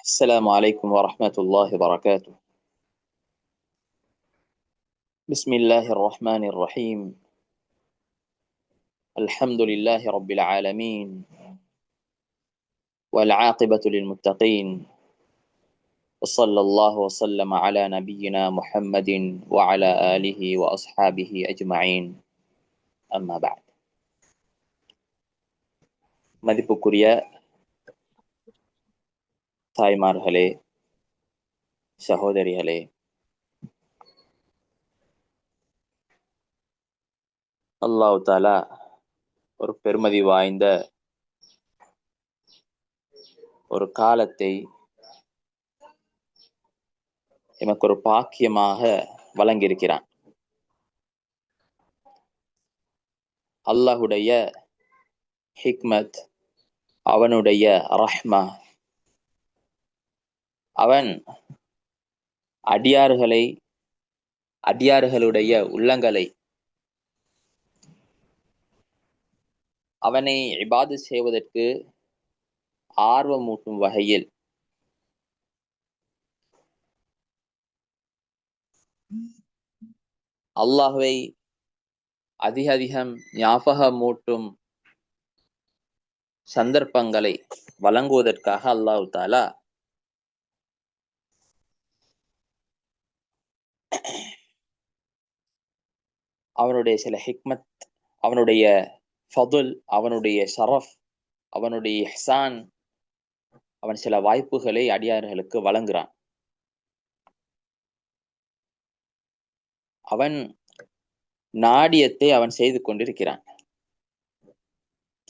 السلام عليكم ورحمة الله وبركاته. بسم الله الرحمن الرحيم. الحمد لله رب العالمين، والعاقبة للمتقين، وصلى الله وسلم على نبينا محمد وعلى آله وأصحابه أجمعين. أما بعد. மதிப்புக்குரிய தாய்மார்களே, சகோதரிகளே, அல்லாஹ் தஆலா ஒரு பெருமதி வாய்ந்த ஒரு காலத்தை எமக்கு ஒரு பாக்கியமாக வழங்கியிருக்கிறான். அல்லாஹுடைய ஹிக்மத், அவனுடைய ரஹ்மா, அவன் அடியார்களுடைய உள்ளங்களை அவனை இபாதத் செய்வதற்கு ஆர்வமூட்டும் வகையில் அல்லாஹ்வை அதிகம் ஞாபகமூட்டும் சந்தர்ப்பங்களை வழங்குவதற்காக அல்லாஹ் தஆலா அவனுடைய சில ஹிக்மத், அவனுடைய ஃபதுல், அவனுடைய ஷரஃப், அவனுடைய இஹ்சான், அவன் சில வாய்ப்புகளை அடியார்களுக்கு வழங்குகிறான். அவன் நாடியத்தை அவன் செய்து கொண்டிருக்கிறான்.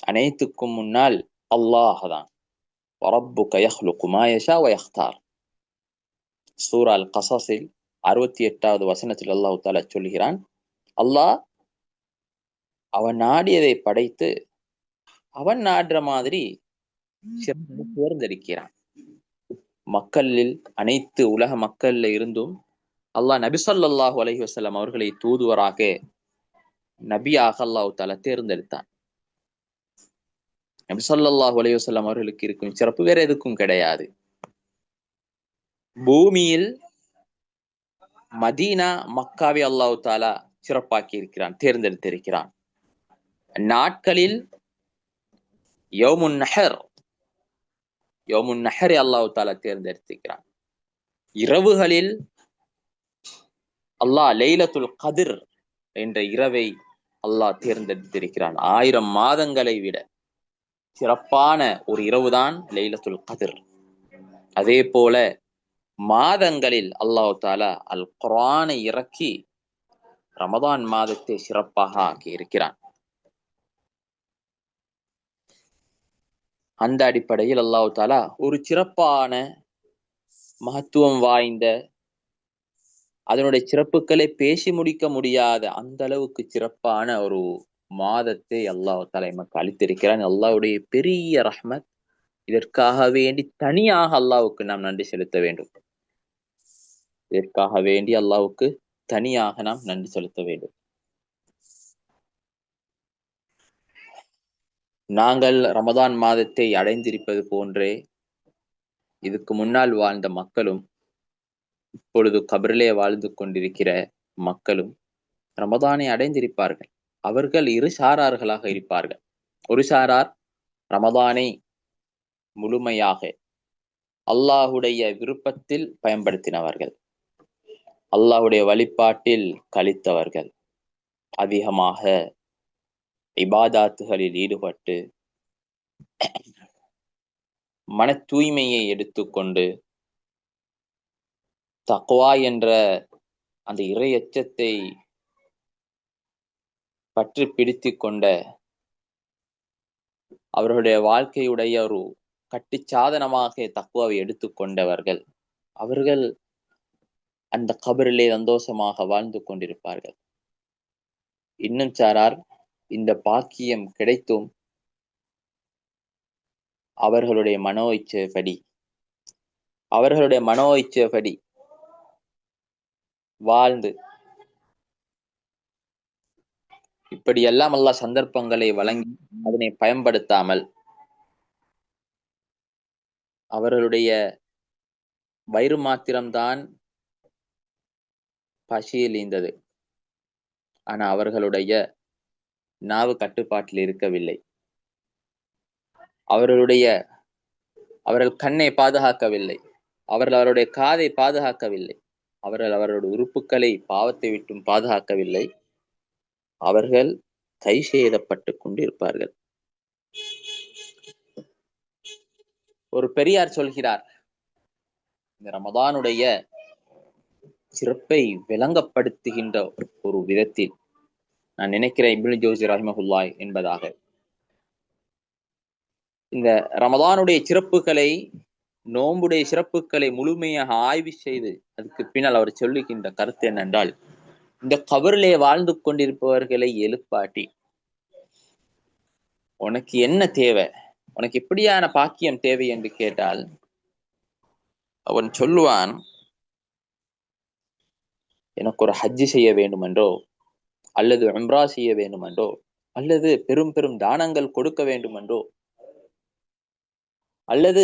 அனைத்துக்கும் முன்னால் அல்லாஹ் தான். وَرَبُّكَ يَخْلُقُ مَا يَشَاءُ وَيَخْتَارُ. சூரா அல் கஸஸில் 68வது வசனத்தில் அல்லாஹ் தஆலா சொல்கிறான், அல்லாஹ் அவன் நாடியதை படைத்து அவன் நாடுற மாதிரி தேர்ந்தெடுக்கிறான். மக்களில் அனைத்து உலக மக்கள்ல இருந்தும் அல்லாஹ் நபி ஸல்லல்லாஹு அலைஹி வஸல்லம் அவர்களை தூதுவராக, நபியாக அல்லாஹ் தஆலா தேர்ந்தெடுத்தான். நபி ஸல்லல்லாஹு அலைஹி வஸல்லம் அவர்களுக்கு இருக்கும் சிறப்பு வேற எதுக்கும் கிடையாது. பூமியில் மதீனா, மக்காவை அல்லாஹ் தஆலா சிறப்பாக்கி இருக்கிறான், தேர்ந்தெடுத்திருக்கிறான். நாட்களில் யௌமுன் நஹர் அல்லாஹ் தஆலா தேர்ந்தெடுத்திருக்கிறான். இரவுகளில் அல்லாஹ் லைலத்துல் கத்ர் என்ற இரவை அல்லாஹ் தேர்ந்தெடுத்திருக்கிறான். 1000 மாதங்களை விட சிறப்பான ஒரு இரவுதான் லைலத்துல் கத்ர். அதே போல மாதங்களில் அல்லாஹ் தஆலா அல் குர்ஆனை இறக்கி ரமதான் மாதத்தை சிறப்பாக ஆக்கி இருக்கிறான். அந்த அடிப்படையில் அல்லாஹ் தஆலா ஒரு சிறப்பான, மகத்துவம் வாய்ந்த, அதனுடைய சிறப்புகளை பேசி முடிக்க முடியாத அந்த அளவுக்கு சிறப்பான ஒரு மாதத்தை அல்லாஹ் தஆலா எமக்கு அளித்திருக்கிறான். அல்லாஹ்வுடைய பெரிய ரஹ்மத். இதற்காக வேண்டி தனியாக அல்லாஹ்வுக்கு நாம் நன்றி செலுத்த வேண்டும். இதற்காக வேண்டி அல்லாஹ்வுக்கு தனியாக நாம் நன்றி செலுத்த வேண்டும். நாங்கள் ரமதான் மாதத்தை அடைந்திருப்பது போன்றே இதுக்கு முன்னால் வாழ்ந்த மக்களும், இப்பொழுது கபரிலே வாழ்ந்து கொண்டிருக்கிற மக்களும் ரமதானை அடைந்திருப்பார்கள். அவர்கள் இரு சாரார்களாக இருப்பார்கள். ஒரு சாரார் ரமதானை முழுமையாக அல்லாஹுடைய விருப்பத்தில் பயன்படுத்தினவர்கள், அல்லாஹுடைய வழிபாட்டில் கழித்தவர்கள், அதிகமாக இபாதாத்துகளில் ஈடுபட்டு மன தூய்மையை எடுத்துக்கொண்டு தக்வா என்ற அந்த இறை அச்சத்தை பற்றி பிடித்து கொண்ட, அவர்களுடைய வாழ்க்கையுடைய ஒரு கட்டி சாதனமாக தக்வாவை எடுத்துக்கொண்டவர்கள், அவர்கள் அந்த கபரிலே சந்தோஷமாக வாழ்ந்து கொண்டிருப்பார்கள். இன்னும் சாரார் இந்த பாக்கியம் கிடைத்தும் அவர்களுடைய மனோ இச்சைப்படி வாழ்ந்து, இப்படியெல்லாம் அல்லாஹ் சந்தர்ப்பங்களை வழங்கி அதனை பயன்படுத்தாமல் அவர்களுடைய வயிறு மாத்திரம்தான் பசியில் ஈந்தது. ஆனா அவர்களுடைய நாவு கட்டுப்பாட்டில் இருக்கவில்லை. அவர்கள் கண்ணை பாதுகாக்கவில்லை. அவர்கள் அவருடைய காதை பாதுகாக்கவில்லை. அவர்கள் அவருடைய உறுப்புகளை பாவத்தை விட்டும் பாதுகாக்கவில்லை. அவர்கள் கை செய்தப்பட்டு கொண்டிருப்பார்கள். ஒரு பெரியார் சொல்கிறார், இந்த ரமதானுடைய சிறப்பை விளங்கப்படுத்துகின்ற ஒரு விதத்தில் நான் நினைக்கிறேன் இப்னு ஜௌசி ரஹிமஹுல்லாஹ் என்பதாக, இந்த ரமதானுடைய சிறப்புகளை, நோன்புடைய சிறப்புகளை முழுமையாக ஆய்வு செய்து அதுக்கு பின்னால் அவர் சொல்லுகின்ற கருத்து என்னென்றால், இந்த கபரிலே வாழ்ந்து கொண்டிருப்பவர்களை எழுப்பாட்டி, உனக்கு என்ன தேவை, உனக்கு எப்படியான பாக்கியம் தேவை என்று கேட்டால் அவன் சொல்லுவான், எனக்கு ஒரு ஹஜ்ஜி செய்ய வேண்டும் என்றோ, அல்லது உம்ரா செய்ய வேண்டும் என்றோ, அல்லது பெரும் பெரும் தானங்கள் கொடுக்க வேண்டும் என்றோ, அல்லது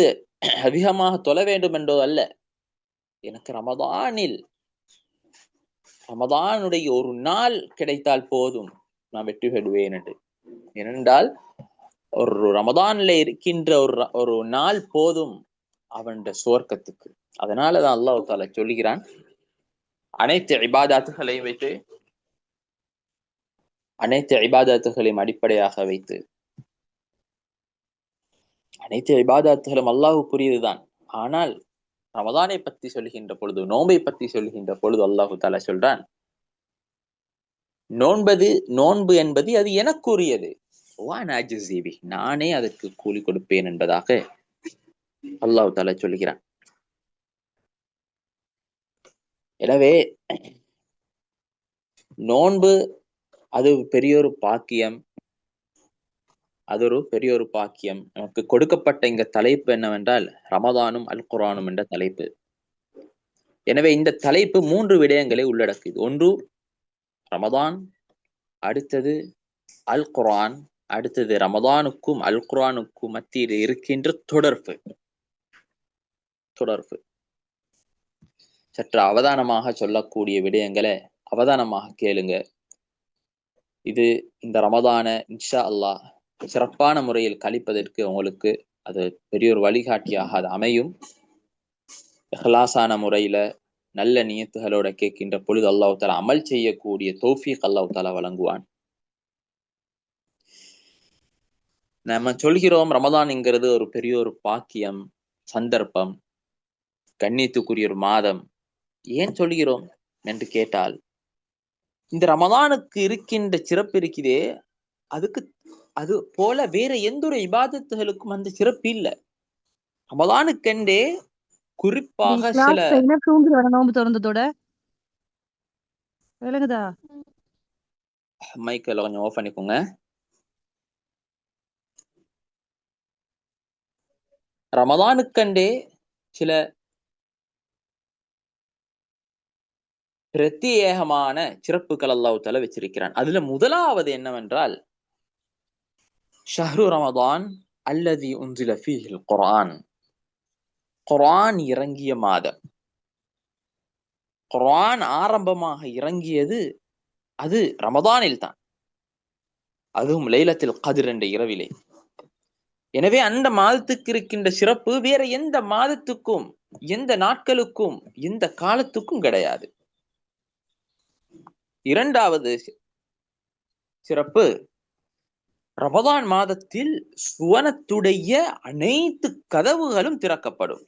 அதிகமாக தொழ வேண்டும் என்றோ அல்ல. எனக்கு ரமதானுடைய ஒரு நாள் கிடைத்தால் போதும், நான் வெற்றி பெறுவேன் என்று. ஏனென்றால் ஒரு ரமதான்ல இருக்கின்ற ஒரு நாள் போதும் அவனுடைய சுவர்க்கத்துக்கு. அதனாலதான் அல்லாஹ் தஆலா சொல்கிறான், அனைத்து இபாதத்துகளையும் அடிப்படையாக வைத்து, அனைத்து இபாதத்துகளும் அல்லாஹ்வுக்குரியதுதான். ஆனால் ரமதானை பத்தி சொல்கின்ற பொழுது, நோன்பை பத்தி சொல்கின்ற பொழுது அல்லாஹ் தஆலா சொல்றான், நோன்பு என்பது அது எனக்குரியது, நானே அதற்கு கூலி கொடுப்பேன் என்பதாக அல்லாஹ் தஆலா சொல்கிறான். எனவே நோன்பு அது பெரியொரு பாக்கியம், நமக்கு கொடுக்கப்பட்ட இங்க தலைப்பு என்னவென்றால் ரமதானும் அல் குர்ஆனும் என்ற தலைப்பு. எனவே இந்த தலைப்பு 3 விடயங்களை உள்ளடக்கியது. ஒன்று ரமதான், அடுத்தது அல் குர்ஆன், அடுத்தது ரமதானுக்கும் அல் குர்ஆனுக்கும் மத்தியில் இருக்கின்ற தொடர்பு. சற்று அவதானமாக சொல்லக்கூடிய விடயங்களை அவதானமாக கேளுங்க. இது இந்த ரமதான இன்ஷா அல்லாஹ் சிறப்பான முறையில் கழிப்பதற்கு உங்களுக்கு அது பெரிய ஒரு வழிகாட்டியாக அது அமையும். இஹ்லாஸான முறையில நல்ல நியத்துகளோட கேட்கின்ற பொழுது அல்லாஹ் தஆலா அமல் செய்யக்கூடிய தௌஃபீக் அல்லாஹ் தஆலா வழங்குவான். நம்ம சொல்கிறோம் ரமதான்ங்கிறது ஒரு பெரிய ஒரு பாக்கியம், சந்தர்ப்பம், கண்ணியத்துக்குரிய ஒரு மாதம். ஏன் சொல்கிறோம் என்று கேட்டால், இந்த ரமதானுக்கு இருக்கின்ற சிறப்பு இருக்குதே, அது போல வேற எந்த ஒரு இபாதத்துகளுக்கும் அந்த சிறப்பு இல்ல. ரமதானுக்கெண்டே குறிப்பாக சில நோம்பு திறந்ததோட விளங்குதா? மைக்கெல்லாம் கொஞ்சம் ஆஃப் பண்ணிக்கோங்க. ரமதானுக்கண்டே சில பிரத்யேகமான சிறப்புகள் அல்லாஹ் தஆலா வச்சிருக்கிறான். அதுல முதலாவது என்னவென்றால், ஷஹ்ரு ரமதான் அல்லதி உன்சில ஃபீஹில் குர்ஆன், குர்ஆன் இறங்கிய மாதம். குர்ஆன் ஆரம்பமாக இறங்கியது அது ரமதானில் தான், அதுவும் லைலத்துல் கத்ர் என்ற இரவிலே. எனவே அந்த மாதத்துக்கு இருக்கின்ற சிறப்பு வேற எந்த மாதத்துக்கும், எந்த நாட்களுக்கும், எந்த காலத்துக்கும் கிடையாது. இரண்டாவது சிறப்பு, ரமதான் மாதத்தில் சுவனத்துடைய அனைத்து கதவுகளும் திறக்கப்படும்.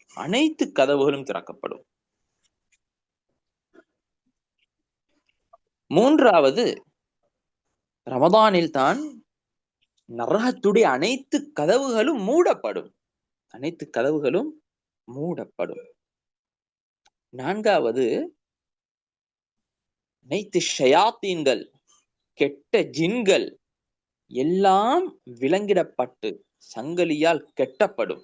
மூன்றாவது, ரமதானில் தான் நரகத்துடைய அனைத்து கதவுகளும் மூடப்படும். நான்காவது, அனைத்து ஷயாத்தீன்கள், கெட்ட ஜின்கள் எல்லாம் விலங்கிடப்பட்டு சங்கிலியால் கெட்டப்படும்.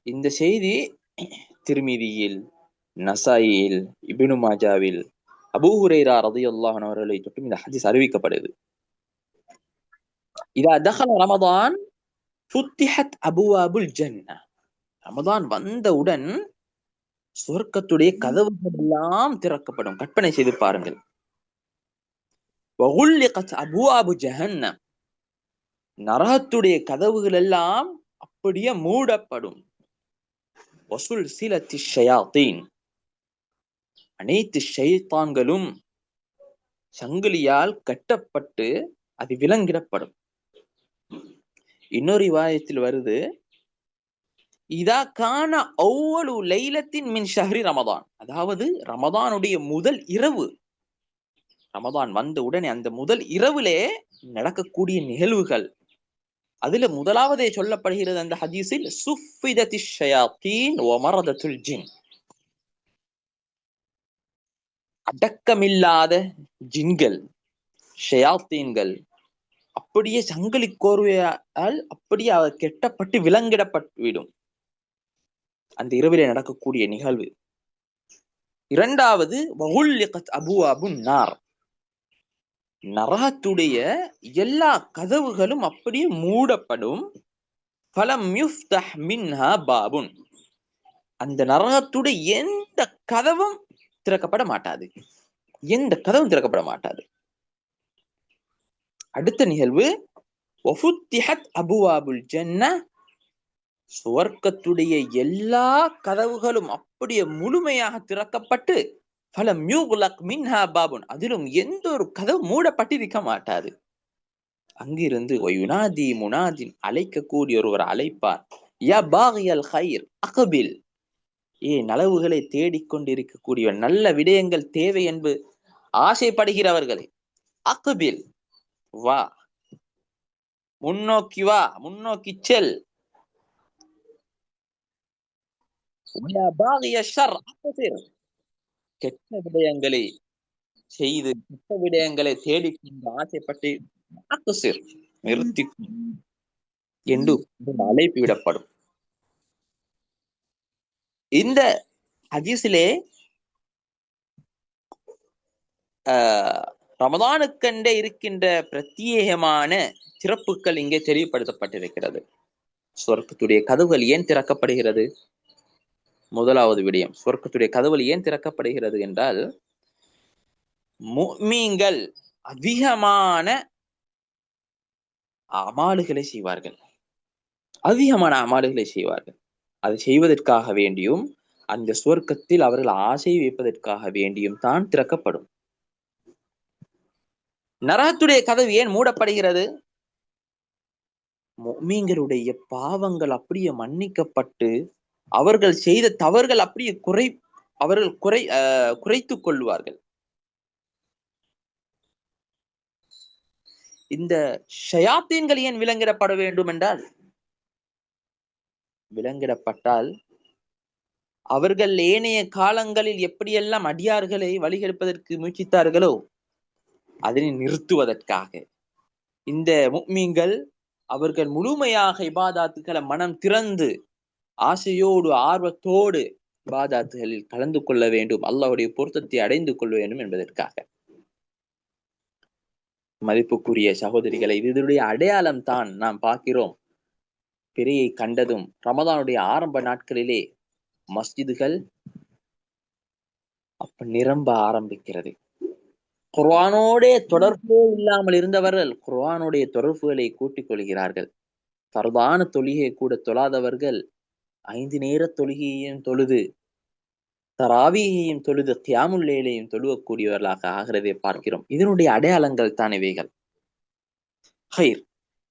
இந்த செய்தி திர்மிதியில், நசாயில், இப்னு மாஜாவில் அபூ ஹுரைரா ரலியல்லாஹு அன்ஹு அவர்களை தொட்டு இந்த ஹதீஸ் அறிவிக்கப்படுது. இதா தഖல ரமதான் ஃபுத்திஹத் அபுவாபுல் ஜன்னah, ரமதான் வந்தவுடன் சுவர்க்கத்துடைய கதவுகள் எல்லாம் திறக்கப்படும். கற்பனை செய்து பாருங்கள். வகுல்லிகத் அபுவாபு ஜஹன்னம், நரகத்துடைய கதவுகள் எல்லாம் அப்படியே மூடப்படும். வசுல்சிலத்தி ஷயாத்தீன், அனைத்து ஷைத்தான்களும் சங்கிலியால் கட்டப்பட்டு அது விலங்கிடப்படும். இன்னொரு ரிவாயத்தில் வருது, இதா கான அவ்வளு லைலத்தின் மின் ஷஹ்ரி ரமதான், அதாவது ரமதானுடைய முதல் இரவு, ரமதான் வந்த உடனே அந்த முதல் இரவிலே நடக்கக்கூடிய நிகழ்வுகள், அதுல முதலாவதே சொல்லப்படுகிறது அந்த ஹதீஸில், சுஃபிதத்தி ஷயாத்தீன் வ மரதத்துல் ஜின், அடக்கமில்லாத ஜின்கள் ஷயாத்தீன்கள் அப்படியே சங்கிலி கோர்வையால் அப்படியே கெட்டப்பட்டு விலங்கிடப்பட்டுவிடும். அந்த இரவிலே நடக்கக்கூடிய நிகழ்வு. இரண்டாவது, வகுல்லிகத் அபுவாபுன் நார், நரகத்துடைய எல்லா கதவுகளும் அப்படியே மூடப்படும். ஃபலம் யுஃப்தஹ் மின்ஹா பாபுன், அந்த நரகத்துடைய எந்த கதவும் திறக்கப்பட மாட்டாது. எந்த கதவும் திறக்கப்பட மாட்டாது. அடுத்த நிகழ்வு, வஃபுத்திஹத் அபுவாபுல் ஜன்னah, சுவர்க்கத்துடைய எல்லா கதவுகளும் அப்படியே முழுமையாக திறக்கப்பட்டு, ஃபலம் யுக்லக் மின்ஹா பாபுன், அதிலும் எந்த ஒரு கதவு மூடப்பட்டிருக்க மாட்டாது. அங்கிருந்து வயுனாதி முனாதின், அழைக்கக்கூடிய ஒருவர் அழைப்பார், யா பாகியல் ஹைர் அக்பில், நலவுகளை தேடிக்கொண்டிருக்கக்கூடிய நல்ல விடயங்கள் தேவை என்று ஆசைப்படுகிறவர்களே, அக்பில், வா, முன்னோக்கி வா, முன்னோக்கி செல். கெட்ட விடயங்களை செய்து, கெட்ட விடயங்களை தேடிக்கொண்டு ஆசைப்பட்டு நிறுத்தி என்று அழைப்பு விடப்படும். இந்த ஹதீஸிலே ரமதானுக்கென்றே இருக்கின்ற பிரத்யேகமான சிறப்புகள் இங்கே தெரியப்படுத்தப்பட்டிருக்கிறது. சொர்க்கத்துடைய கதவுகள் ஏன் திறக்கப்படுகிறது? முதலாவது விடயம், சொர்க்கத்துடைய கதவுகள் ஏன் திறக்கப்படுகிறது என்றால், முஃமின்கள் அதிகமான அமாலுகளை செய்வார்கள், அதிகமான அமாலுகளை செய்வார்கள். அதை செய்வதற்காக வேண்டியும், அந்த சுவர்க்கத்தில் அவர்கள் ஆசை வைப்பதற்காக வேண்டியும் தான் திறக்கப்படும். நரகத்துடைய கதவு ஏன் மூடப்படுகிறது? முஃமின்களுடைய பாவங்கள் அப்படியே மன்னிக்கப்பட்டு, அவர்கள் செய்த தவறுகள் அப்படியே குறைத்துக் கொள்வார்கள். இந்த ஷயாத்தீன்கள் ஏன் விலங்கிடப்பட வேண்டும் என்றால், விலங்கிடப்பட்டால் அவர்கள் ஏனைய காலங்களில் எப்படியெல்லாம் அடியார்களை வழிகெடுப்பதற்கு முயற்சித்தார்களோ அதனை நிறுத்துவதற்காக. இந்த முஃமின்கள் அவர்கள் முழுமையாக இபாதாத்துக்களை மனம் திறந்து ஆசையோடு ஆர்வத்தோடு இபாதாத்துகளில் கலந்து கொள்ள வேண்டும், அல்லாஹ்வுடைய பொருத்தத்தை அடைந்து கொள்ள வேண்டும் என்பதற்காக. மதிப்புக்குரிய சகோதரிகளை, இதனுடைய அடையாளம் தான் நாம் பார்க்கிறோம். பிறையை கண்டதும் ரமதானுடைய ஆரம்ப நாட்களிலே மஸ்ஜிதுகள் அப்ப நிரம்ப ஆரம்பிக்கிறது. குர்ஆனோடைய தொடர்பே இல்லாமல் இருந்தவர்கள் குர்ஆனுடைய தொடர்புகளை கூட்டிக் கொள்கிறார்கள். ஃபர்தான தொழுகையை கூட தொழாதவர்கள் 5 நேர தொழுகையையும் தொழுது, தராவீஹையும் தொழுது, கியாமுல் லைலையும் தொழுவக்கூடியவர்களாக ஆகிறதை பார்க்கிறோம். இதனுடைய அடையாளங்கள் தான் இவைகள். ஹைர்,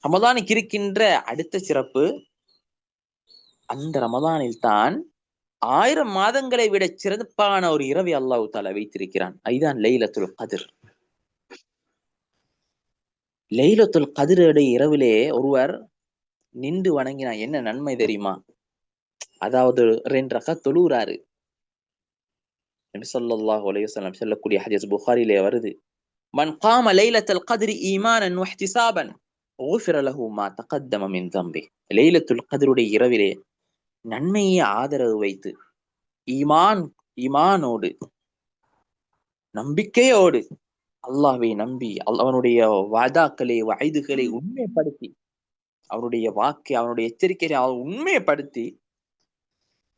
ரமதானுக்கு இருக்கின்ற அடுத்த சிறப்பு, அந்த ரமதானில் தான் 1000 மாதங்களை விட சிறப்பான ஒரு இரவை அல்லாஹ் தஆலா வைத்திருக்கிறான். அதுதான் லைலத்துல் கத்ர். லைலத்துல் கத்ருடைய இரவிலே ஒருவர் நின்று வணங்கினா என்ன நன்மை தெரியுமா? அதாவது 2 ரக்காத் தொழுகிறாரு. நபி ஸல்லல்லாஹு அலைஹி வஸல்லம் சொல்லக்கூடிய ஹதீஸ் புகாரிலே வருது, மன் காம லைலத்துல் கத்ரி ஈமானன் வஹ்திசாபன் குஃபிர லஹு மா தகத்தம மின் தம்பி. லைலத்துல் கத்ருடைய இரவிலே நன்மையை ஆதரவு வைத்து, ஈமானோடு, நம்பிக்கையோடு, அல்லாஹ்வை நம்பி, அவனுடைய வாதாக்களை வயதுகளை உண்மைப்படுத்தி, அவனுடைய வாக்கை, அவனுடைய எச்சரிக்கையை உண்மைப்படுத்தி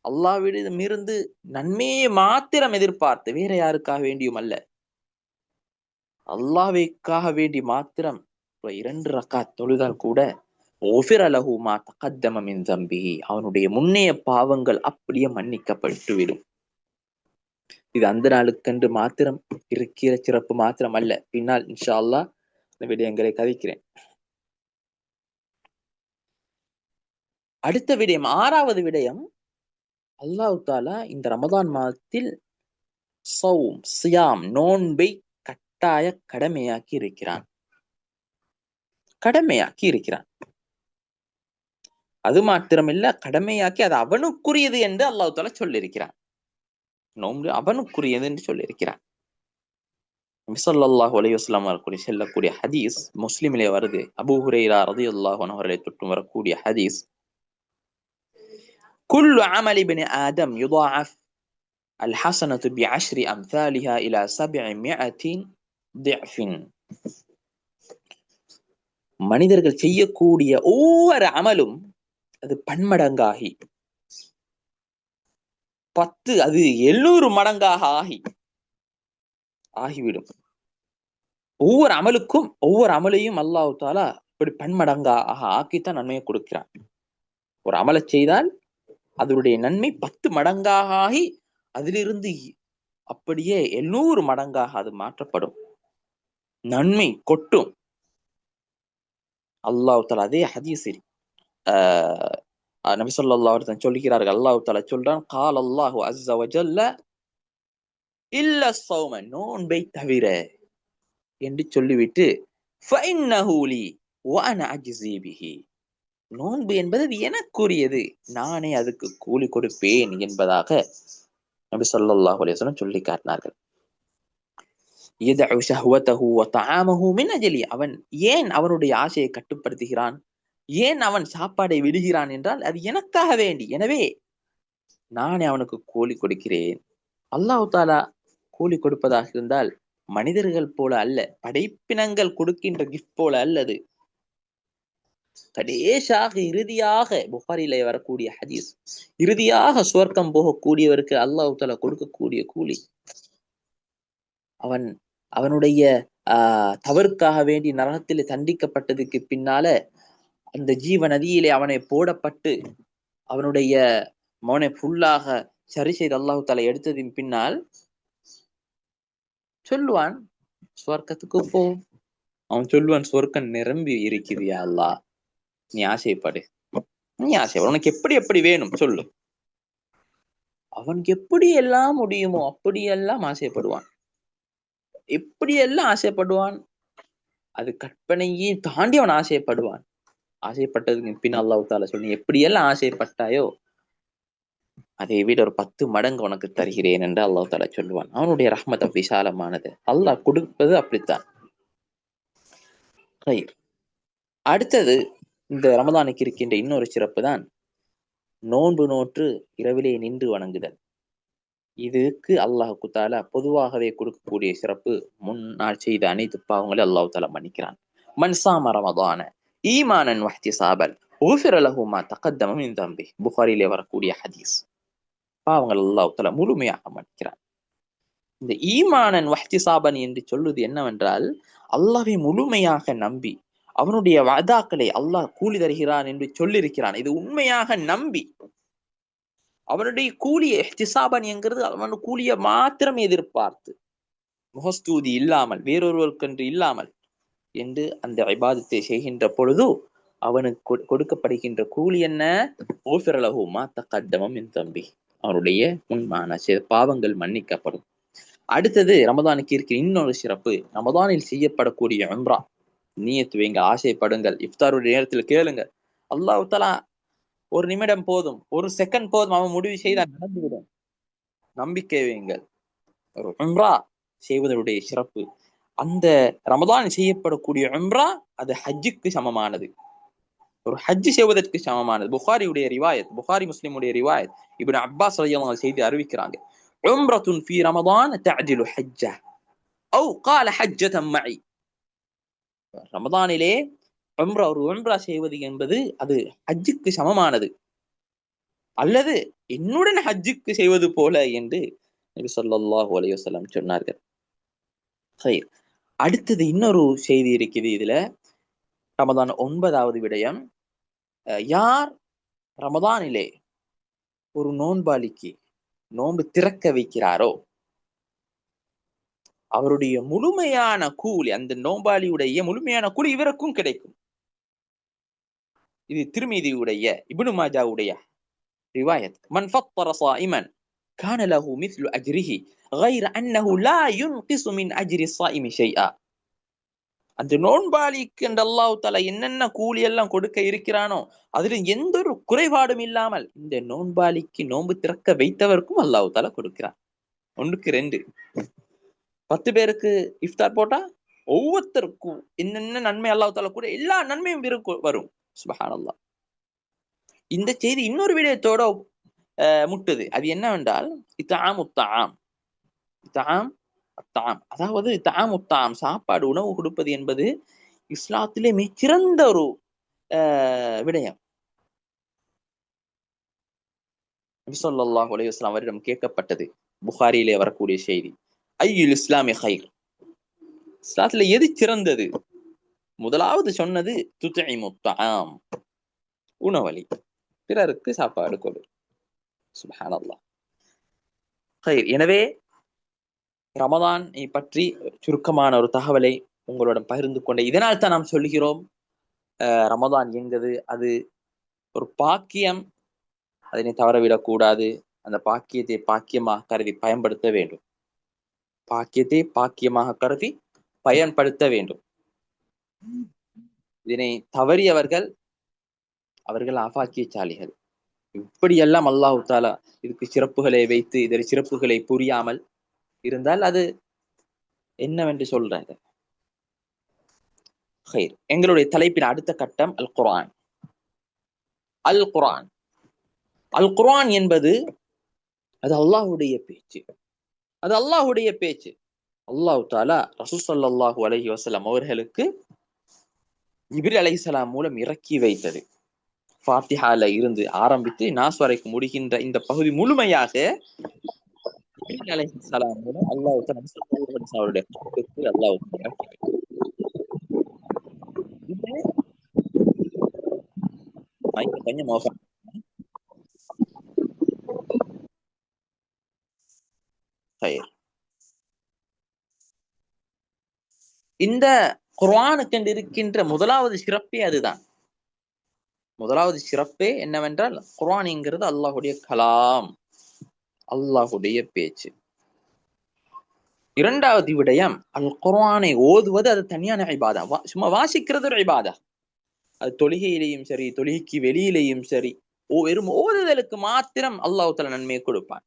அல்லாஹ்விடமிருந்து நன்மையை மாத்திரம் எதிர்பார்த்து, வேற யாருக்காக வேண்டியும் அல்ல, அல்லாஹ்வுக்காக வேண்டி மாத்திரம் 2 ரக்காத் தொழுதால் கூட ஓஃபிர லஹு மா தகத்தம மின் தம்பிஹி, அவனுடைய முன்னைய பாவங்கள் அப்படியே மன்னிக்கப்பட்டு விடும். இது அந்த நாளுக்கென்று மாத்திரம் இருக்கிற சிறப்பு மாத்திரம் அல்ல. பின்னால் இன்ஷா அல்லாஹ் இந்த விடயங்களை கதைக்கிறேன். அடுத்த விடயம், 6வது விடயம், அல்லாஹ் தாலா இந்த ரமதான் மாதத்தில் சௌம் சியாம் நோன்பை கட்டாய கடமையாக்கி இருக்கிறான். கடமையாக்கி இருக்கிறான். அது மாத்திரமில்ல, கடமையாக்கி அது அவனுக்குரியது என்று அல்லாஹ் தாலா சொல்லியிருக்கிறான். நோன்பு அவனுக்குரியது என்று சொல்லியிருக்கிறான். நபி ஸல்லல்லாஹு அலைஹி வஸல்லம் அவர்கள் சொல்லக்கூடிய ஹதீஸ் முஸ்லிமிலே வருது. அபூ ஹுரைரா ரலியல்லாஹு அன்ஹு அவர்களை தொட்டு வரக்கூடிய ஹதீஸ், குல்லு அமலி இப்னி ஆதம் யுதாஅஃப் அல் ஹஸனத்து பிஅஷ்ரி அம்சாலிஹா இலா 700 ضعف. மனிதர்கள் செய்யக்கூடிய ஒவ்வொரு அமலும் அது பன்மடங்காகி 10 அது 700 மடங்காக ஆகிவிடும். ஒவ்வொரு அமலுக்கும் ஒவ்வொரு அமலையும் அல்லாஹ் தாலா இப்படி பன்மடங்காக ஆக்கித்தான் நன்மையை கொடுக்கிறான். ஒரு அமலை செய்தால் அதனுடைய நன்மை 10 மடங்காக ஆகி அதிலிருந்து அப்படியே 700 மடங்காக அது மாற்றப்படும், நன்மை கொட்டும். அல்லாஹ் தாலா அதே ஹதீஸில் நபி ஸல்லல்லாஹு அலைஹி வஸல்லம் சொல்கிறார்கள். அல்லாஹ் தாலா சொல்றான், கால் அல்லாஹு அஸ்ஸ வஜல்ல இல்ல ஸௌம, நோன்பை தவிர என்று சொல்லிவிட்டு, ஃபஇன்னஹு லீ வ அன அஜ்ஸி பிஹி, நோன்பு என்பது எனக்குரியது, நானே அதுக்கு கூலி கொடுப்பேன் என்பதாக நபி ஸல்லல்லாஹு அலைஹி வஸல்லம் சொல்லி காட்டினார்கள். யதஉ ஷஹ்வதஹு வ தஆமஹு மின் அஜ்லி, அவன் ஏன் அவனுடைய ஆசையை கட்டுப்படுத்துகிறான், ஏன் அவன் சாப்பாடை விடுகிறான் என்றால் அது எனக்காக வேண்டி, எனவே நானே அவனுக்கு கூலி கொடுக்கிறேன். அல்லாஹ் தாலா கூலி கொடுப்பதாக இருந்தால் மனிதர்கள் போல அல்ல, படைப்பினங்கள் கொடுக்கின்ற கிஃப்ட் போல அல்லது. கடைசியாக இறுதியாக புகாரிலே வரக்கூடிய ஹதீஸ், இறுதியாக சுவர்க்கம் போகக்கூடியவருக்கு அல்லாஹ் தாலா கொடுக்கக்கூடிய கூலி, அவனுடைய தவறுக்காக வேண்டி நரகத்தில் தண்டிக்கப்பட்டதுக்கு பின்னால அந்த ஜீவ நதியிலே அவனை போடப்பட்டு அவனுடைய மௌனை ஃபுல்லாக சரி செய்து அல்லாஹ் தாலா எடுத்ததின் பின்னால் சொல்லுவான், சுவர்க்கத்துக்கு போ. அவன் சொல்லுவான், சுவர்க்கம் நிரம்பி இருக்குது யா அல்லாஹ், நீ ஆசைப்படு, நீ ஆசைப்படு, உனக்கு எப்படி எப்படி வேணும் சொல்லு. அவனுக்கு எப்படி எல்லாம் முடியுமோ அப்படியெல்லாம் ஆசைப்படுவான், எப்படியெல்லாம் ஆசைப்படுவான், அது கற்பனையே தாண்டி அவன் ஆசைப்படுவான். ஆசைப்பட்டதுக்கு பின் அல்லாஹ் தாலா சொல்லி, எப்படியெல்லாம் ஆசைப்பட்டாயோ அதை விட ஒரு 10 மடங்கு உனக்கு தருகிறேன் என்று அல்லாஹ் தாலா சொல்லுவான். அவனுடைய ரஹ்மத் விசாலமானது, அல்லாஹ் கொடுப்பது அப்படித்தான். அடுத்தது, இந்த ரமதானுக்கு இருக்கின்ற இன்னொரு சிறப்பு தான் நோன்பு நோற்று இரவிலே நின்று வணங்குதல். இதுக்கு அல்லாஹ் தாலா பொதுவாகவே கொடுக்கக்கூடிய சிறப்பு, முன்னால் செய்த அனைத்து பாவங்களை அல்லாஹ் தாலா மன்னிக்கிறான். மன் ஸாம ரமதான ஈமானன் வஹ்திஸாபன் குஃபிர லஹு மா தகத்தம மின் தம்பி, புகாரிலே வரக்கூடிய ஹதீஸ். பாவங்கள் அல்லாஹ் தாலா முழுமையாக மன்னிக்கிறான். இந்த ஈமானன் வஹ்திஸாபன் என்று சொல்லுவது என்னவென்றால், அல்லாஹ்வை முழுமையாக நம்பி அவனுடைய வஅதாக்களை அல்லாஹ் கூலி தருகிறான் என்று சொல்லியிருக்கிறான். இது உண்மையாக நம்பி அவனுடைய கூலியை இஹ்திசாபன் என்கிறது அவன் கூலியை மாத்திரம் எதிர்பார்த்து, முகஸ்தூதி இல்லாமல், வேறொருவருக்கென்று இல்லாமல் என்று அந்த இபாதத்தை செய்கின்ற பொழுது அவனுக்கு கொடுக்கப்படுகின்ற கூலி என்ன? ஊஃபிர லஹு மா தகத்தம மின் தம்பி, அவனுடைய முன்மான பாவங்கள் மன்னிக்கப்படும். அடுத்தது, ரமதானுக்கு இருக்கிற இன்னொரு சிறப்பு, ரமதானில் செய்யப்படக்கூடிய உம்ரா. நியத்து வைங்க, ஆசைப்படுங்கள், இஃப்தாருடைய நேரத்தில் கேளுங்க, அல்லாஹ் தஆலா ஒரு நிமிடம் போதும், ஒரு செகண்ட் போதும், அவன் முடிவு செய்தால் நடந்துவிடும். நம்பிக்கை வையுங்கள். ஒரு உம்ரா செய்வதனுடைய சிறப்பு, அந்த ரமதான் செய்யப்படக்கூடிய உம்ரா அது ஹஜ்ஜுக்கு சமமானது, ஒரு ஹஜ் செய்வதற்கு சமமானது. புகாரியுடைய ரிவாயத், புகாரி முஸ்லிமுடைய ரிவாயத், இப்னு அப்பாஸ் ரலியல்லாஹு அன்ஹு செய்தி அறிவிக்கிறாங்க, உம்ரத்துன் ஃபீ ரமதான் தஅதிலு ஹஜ்ஜ அவ் قال ஹஜ்ஜத மஇ. ரமதானிலே உம்ரா, ஒரு உம்ரா செய்வது என்பது அது ஹஜ்ஜுக்கு சமமானது. அல்லது என்னுடன் ஹஜ்ஜுக்கு செய்வது போல என்று நபி ஸல்லல்லாஹு அலைஹி வஸல்லம் சொன்னார்கள். ஹைர். அடுத்தது இன்னொரு செய்தி இருக்குது இதுல. ரமதான் 9வது விடயம். யார் ரமதானிலே ஒரு நோன்பாளிக்கு நோன்பு திறக்க வைக்கிறாரோ அவருடைய முழுமையான கூலி, அந்த நோன்பாளியுடைய முழுமையான கூலி இவருக்கும் கிடைக்கும். இது திருமிதியுடைய இப்னு மாஜாவுடைய ரிவாயத். மன் ஃபத்தர ஸாயிமன் கான லஹு மிஸ்லு அஜ்ரிஹி غير أنه لا ينقص من أجر الصائم شيئا. அந்த நோன்பாளிக்கு என்று அல்லாஹ் தஆலா என்னென்ன கூலி எல்லாம் கொடுக்க இருக்கிறானோ அதுல எந்த ஒரு குறைபாடும் இல்லாமல் இந்த நோன்பாளிக்கு நோன்பு திறக்க வைத்தவருக்கும் அல்லாஹ் தஆலா கொடுக்கிறான். 1க்கு 2 10 பேருக்கு இஃப்தார் போட்டா ஒவ்வொருத்தருக்கும் என்னென்ன நன்மை அல்லாஹ் தஆலா கூட எல்லா நன்மையும் வரும். சுப்ஹானல்லாஹ். இந்த செய்தி இன்னொரு விடயத்தோட முட்டுது. அது என்னவென்றால் இத்ஆமு த்ஆம். இத்ஆம் அத்தாம், அதாவது இத்ஆமு த்ஆம், சாப்பாடு உணவு கொடுப்பது என்பது இஸ்லாத்திலே மிகச்சிறந்த ஒரு விடயம். நபி ஸல்லல்லாஹு அலைஹி வஸல்லம் அவரிடம் கேட்கப்பட்டது, புகாரியிலே வரக்கூடிய செய்தி, ஐயுல் இஸ்லாமி கைர், இஸ்லாத்துல எது சிறந்தது? முதலாவது சொன்னது துத்இமு த்ஆம், உணவளி, பிறருக்கு சாப்பாடு கொடு. சுப்ஹானல்லாஹ். கைர். எனவே ரமதானை பற்றி சுருக்கமான ஒரு தகவலை உங்களுடன் பகிர்ந்து கொண்ட இதனால் தான் நாம் சொல்லுகிறோம் ரமதான் என்கிறது அது ஒரு பாக்கியம், அதனை தவறவிடக்கூடாது. அந்த பாக்கியத்தை பாக்கியமாக கருதி பயன்படுத்த வேண்டும். பாக்கியத்தை பாக்கியமாக கருதி பயன்படுத்த வேண்டும். இதனை தவறியவர்கள் அவர்கள் அபாக்கியசாலிகள். இப்படியெல்லாம் அல்லாஹ் தஆலா இதுக்கு சிறப்புகளை வைத்து இதன் சிறப்புகளை புரியாமல் இருந்தால் அது என்னவென்று சொல்றாங்க. ஹைர். எங்களுடைய தலைப்பின் அடுத்த கட்டம் அல் குர்ஆன். அல் குர்ஆன், அல் குர்ஆன் என்பது அது அல்லாஹ்வுடைய பேச்சு. அது அல்லாஹ்வுடைய பேச்சு. அல்லாஹ் தஆலா ரசூல் ஸல்லல்லாஹு அலைஹி வஸல்லம் அவர்களுக்கு ஜிப்ரீல் அலைஹிஸ்ஸலாம் மூலம் இறக்கி வைத்தது. ஃபாத்திஹால இருந்து ஆரம்பித்து நாஸ் வரைக்கும் முடிகின்ற இந்த பகுதி முழுமையாக ஜிப்ரீல் அலைஹிஸ்ஸலாம் மூலம் அல்லாஹ் தஆலா அவருடைய கருத்துக்கு அல்லாஹ் இறக்கி வைத்தார். இது மைக் கொஞ்சம் மோசம். ஹைர். இந்த குர்ஆனுக்கு இருக்கின்ற முதலாவது சிறப்பே அதுதான். முதலாவது சிறப்பே என்னவென்றால் குர்ஆன் என்கிறது அல்லாஹ்வுடைய கலாம், அல்லாஹ்வுடைய பேச்சு. இரண்டாவது விடயம், அல் குர்ஆனை ஓதுவது அது தனியான இபாதா. சும்மா வாசிக்கிறது ஒரு இபாதா. அது தொழுகையிலேயும் சரி, தொழுகைக்கு வெளியிலேயும் சரி, வெறும் ஓதுதலுக்கு மாத்திரம் அல்லாஹ் தஆலா நன்மையை கொடுப்பான்.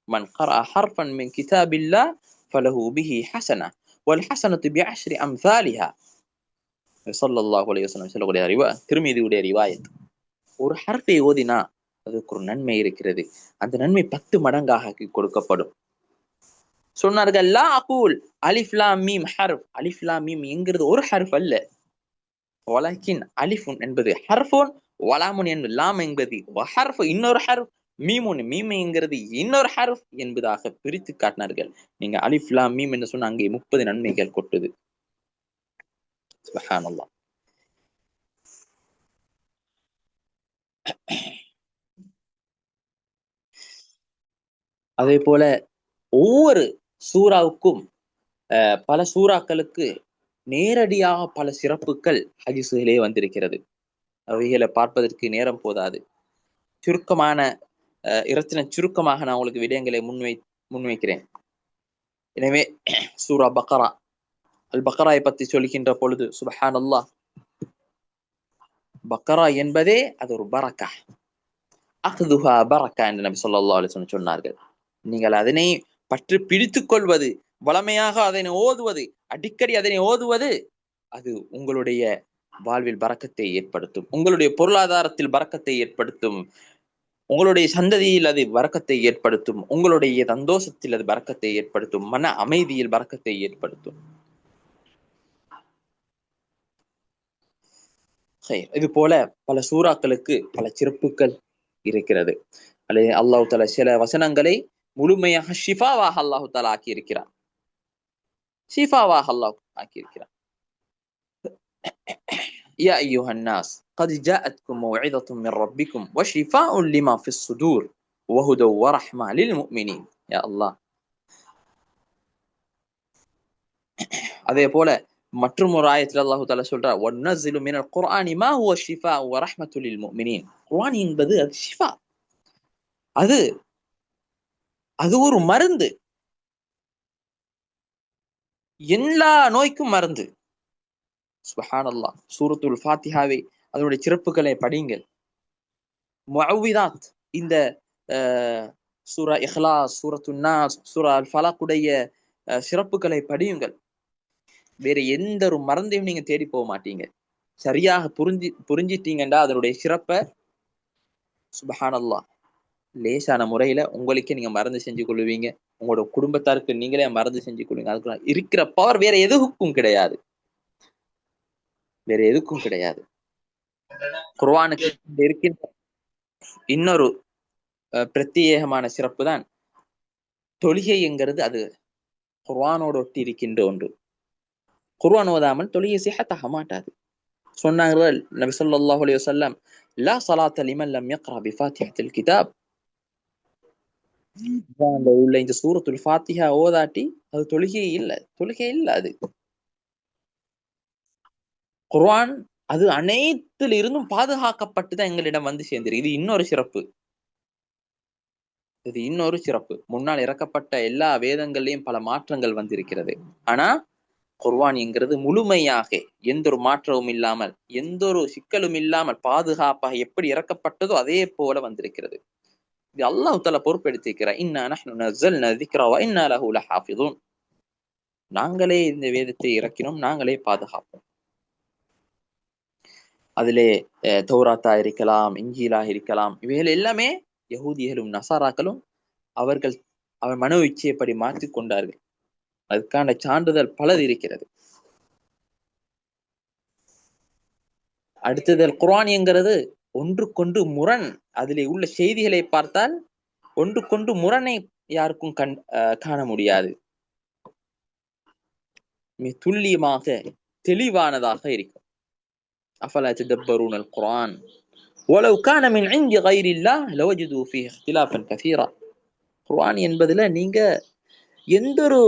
மன் கரஅ ஹர்ஃபன் மின் கிதாபில்லாஹ் ஃபலஹு பிஹி ஹஸனா வல் ஹஸனத்து பிஅஷ்ரி அம்சாலிஹா. ஸல்லல்லாஹு அலைஹி வஸல்லம் சொல்லக்கூடிய திருமிதியுடைய ரிவாயத். ஒரு ஹர்ஃபை ஓதினா அதுக்கு ஒரு நன்மை இருக்கிறது. அந்த நன்மை 10 மடங்காக கொடுக்கப்படும். சொன்னார்கள், லா அகூல் அலிஃப் லாம் மீம் ஹர்ஃப். அலிஃப் லாம் மீம் என்கிறது ஒரு ஹர்ஃப் அல்ல. வலக்கின் அலிஃபுன் என்பது ஹர்ஃபுன், வலாமுன் என்பது லாம் என்பது ஹர்ஃப் இன்னொரு ஹர்ஃப், மீமுன் மீம் என்கிறது இன்னொரு ஹர்ஃப் என்பதாக பிரித்து காட்டினார்கள். நீங்க அலிஃப் லாம் மீம் என்று சொன்ன அங்கே 30 நன்மைகள் கொட்டுது. சுப்ஹானல்லாஹ். அதே போல ஒவ்வொரு சூறாவுக்கும் பல சூறாக்களுக்கு நேரடியாக பல சிறப்புகள் ஹதீஸுகளே வந்திருக்கிறது. அவைகளை பார்ப்பதற்கு நேரம் போதாது. சுருக்கமான சுருக்கமாக நான் உங்களுக்கு விடயங்களை முன்வைக்கிறேன். எனவே சூரா பக்ரா, அல் பக்ராயை பற்றி சொல்கின்ற பொழுது சுப்ஹானல்லாஹ், பக்ரா என்பதே அது ஒரு பரக்கா, அக்துஹா பரக்கா என்று நபி ஸல்லல்லாஹு அலைஹி வஸல்லம் சொன்னார்கள். நீங்கள் அதனை பற்றி பிடித்துக் கொள்வது, வளமையாக அதனை ஓதுவது, அடிக்கடி அதனை ஓதுவது, அது உங்களுடைய வாழ்வில் பரக்கத்தை ஏற்படுத்தும், உங்களுடைய பொருளாதாரத்தில் பரக்கத்தை ஏற்படுத்தும், உங்களுடைய சந்ததியில் அது பரக்கத்தை ஏற்படுத்தும், உங்களுடைய சந்தோஷத்தில் அது பரக்கத்தை ஏற்படுத்தும், மன அமைதியில் பரக்கத்தை ஏற்படுத்தும். இது போல பல சூறாக்களுக்கு பல சிறப்புகள் இருக்கிறது. அல்லது அல்லாஹ் தஆலா சில வசனங்களை முழுமையாக ஷிஃபாவாக அல்லாஹ் தஆலா ஆக்கி இருக்கிறான். ஷிஃபாவாக அல்லாஹ் ஆக்கி இருக்கிறான். யா அய்யுஹன் நாஸ் قد جاءتكم موعظة من ربكم وشفاء لما في الصدور وهدى ورحمة للمؤمنين. யா அல்லாஹ். அதே போல மற்றும் ஒரு ஆயத்தில் அல்லாஹ் தஆலா சொல்றார் வன்னஸிலு மினல் குர்ஆனி மா ஹுவ ஷிஃபாஉ வ ரஹ்மத்துல் லில் முஃமினீன். குர்ஆன் என்பது அது ஷிஃபா, அது அது ஒரு மருந்து, எல்லா நோய்க்கும் மருந்து. சுப்ஹானல்லாஹ். சூரத்துல் ஃபாத்திஹாவை அதனுடைய சிறப்புகளை படியுங்கள். முஅவ்விதாத், இந்த சூரா இஹ்லாஸ், சூரத்துன் நாஸ், சூரா அல் ஃபலக் உடைய சிறப்புகளை படியுங்கள். வேற எந்த ஒரு மருந்தையும் நீங்க தேடி போக மாட்டீங்க. சரியாக புரிஞ்சிட்டீங்கன்னா அதனுடைய சிறப்பை சுப்ஹானல்லாஹ் லேசான முறையில உங்களுக்கே நீங்க மருந்து செஞ்சு கொள்வீங்க. உங்களோட குடும்பத்தாருக்கு நீங்களே மருந்து செஞ்சு கொள்வீங்க. அதுக்கு இருக்கிற பவர் வேற எதுக்கும் கிடையாது, வேற எதுக்கும் கிடையாது. குர்ஆனுக்கு இருக்கின்ற இன்னொரு பிரத்யேகமான சிறப்பு தான் தொழுகை என்கிறது. அது குர்ஆனோடு ஒட்டி இருக்கின்ற ஒன்று. குர்ஆன் ஓதாமல் தொழுகை சிஹத்தாக மாட்டாது. சொன்னார்கள் நபி ஸல்லல்லாஹு அலைஹி வஸல்லம், லா ஸலாத்த லிமன் லம் யக்ரா பிஃபாத்திஹத்தில் கிதாப். உள்ள இந்த சூரத்துல் ஃபாத்திஹா ஓதாட்டி அது தொழுகை இல்ல, தொழுகை இல்ல. அது குர்ஆன் அது அனைத்தில் இருந்தும் பாதுகாக்கப்பட்டு தான் எங்களிடம் வந்து சேர்ந்திருக்கு. இது இன்னொரு சிறப்பு, இது இன்னொரு சிறப்பு. முன்னால் இறக்கப்பட்ட எல்லா வேதங்கள்லயும் பல மாற்றங்கள் வந்திருக்கிறது. ஆனா குர்ஆன் என்கிறது முழுமையாக எந்த ஒரு மாற்றமும் இல்லாமல், எந்த ஒரு சிக்கலும் இல்லாமல் பாதுகாப்பாக எப்படி இறக்கப்பட்டதோ அதே போல வந்திருக்கிறது. இது அல்லாஹ் தஆலா பொறுப்பெடுத்திருக்கிறார். இன்னா நஹ்னு நஸல்னா ذிக்ர வ இன்னா லஹு லஹாஃபிதுன். நாங்களே இந்த வேதத்தை இறக்கினோம், நாங்களே பாதுகாப்போம். அதிலே தௌராத்தா இருக்கலாம், இன்ஜீலா இருக்கலாம், இவைகள் எல்லாமே யஹூதிகளும் நசாராக்களும் அவர்கள் மனோ இச்சையப்படி மாற்றிக் கொண்டார்கள். அதுக்கான சான்றிதழ் பலது இருக்கிறது. அடுத்தது குர்ஆன் என்கிறது ஒன்றுக்கொன்று முரண். அதிலே உள்ள செய்திகளை பார்த்தால் ஒன்றுக்கொன்று முரணை யாருக்கும் காண முடியாது. துல்லியமாக தெளிவானதாக இருக்கும். அஃபலா ததப்பரூனல் குர்ஆன் வலவ் கான மின் இன்தி கைரில்லாஹ் லவஜது ஃபீஹி இக்திலாஃபன் கஸீரா. குர்ஆன் என்பதுல நீங்க எந்த ஒரு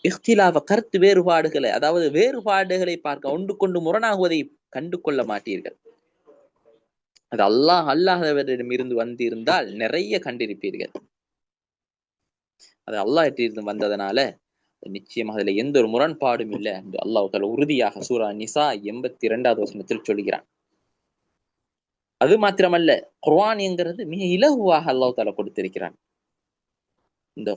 இக்திலாஃப கருத்து வேறுபாடுகளை, அதாவது வேறுபாடுகளை பார்க்க ஒன்றுக்கொண்டு முரணாகுவதை கண்டு கொள்ள மாட்டீர்கள். அது அல்லாஹ்விடம் இருந்து வந்திருந்தால் நிறைய கண்டிருப்பீர்கள். அது அல்லாஹ்விடம் வந்ததனால நிச்சயமாக அதுல எந்த ஒரு முரண்பாடும் இல்லை என்று அல்லாஹ் தஆலா உறுதியாக சூரா நிசா 82வது வசனத்தில் சொல்கிறான். அது மாத்திரமல்ல, குர்ஆன் என்கிறது மிக இலகுவாக அல்லாஹ் தஆலா கொடுத்திருக்கிறான். இந்த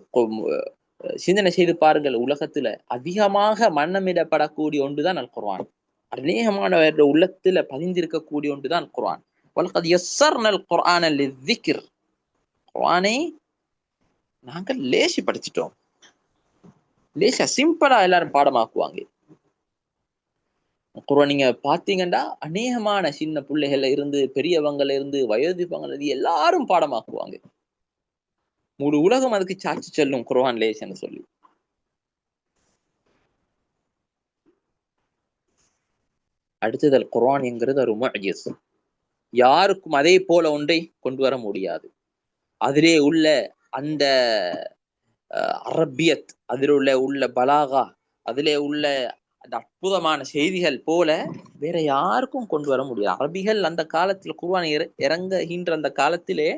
சிந்தனை செய்து பாருங்கள், உலகத்துல அதிகமாக மன்னமிடப்படக்கூடிய ஒன்றுதான் அல் குர்ஆன். அநேகமானவருடைய உள்ளத்துல பதிந்திருக்கக்கூடிய ஒன்றுதான் குர்ஆன். வலகத் யஸ்ஸர்னல் குர்ஆன லிذிக்ர். குர்ஆனை நாங்கள் லேசி படிச்சிட்டோம். லேசா சிம்பிளா எல்லாரும் பாடமாக்குவாங்க. குர்ஆன் நீங்க பாத்தீங்கன்னா அநேகமான சின்ன பிள்ளைகள்ல இருந்து பெரியவங்கல இருந்து வயோதிபங்கள்ல இருந்து எல்லாரும் பாடமாக்குவாங்க. முழு உலகம் அதுக்கு சாட்சி சொல்லும் குர்ஆன் லேசன்னு சொல்லி. அடுத்தது குர்ஆன் என்கிறது ஒரு முஅஜிஸ். யாருக்கும் அதே போல ஒன்றை கொண்டு வர முடியாது. அதிலே உள்ள அந்த அரபியத், அதில் உள்ள பலாகா, அதிலே உள்ள அந்த அற்புதமான செய்திகள் போல வேற யாருக்கும் கொண்டு வர முடியாது. அரபிகள் அந்த காலத்தில் குர்ஆன் இறங்குகின்ற அந்த காலத்திலே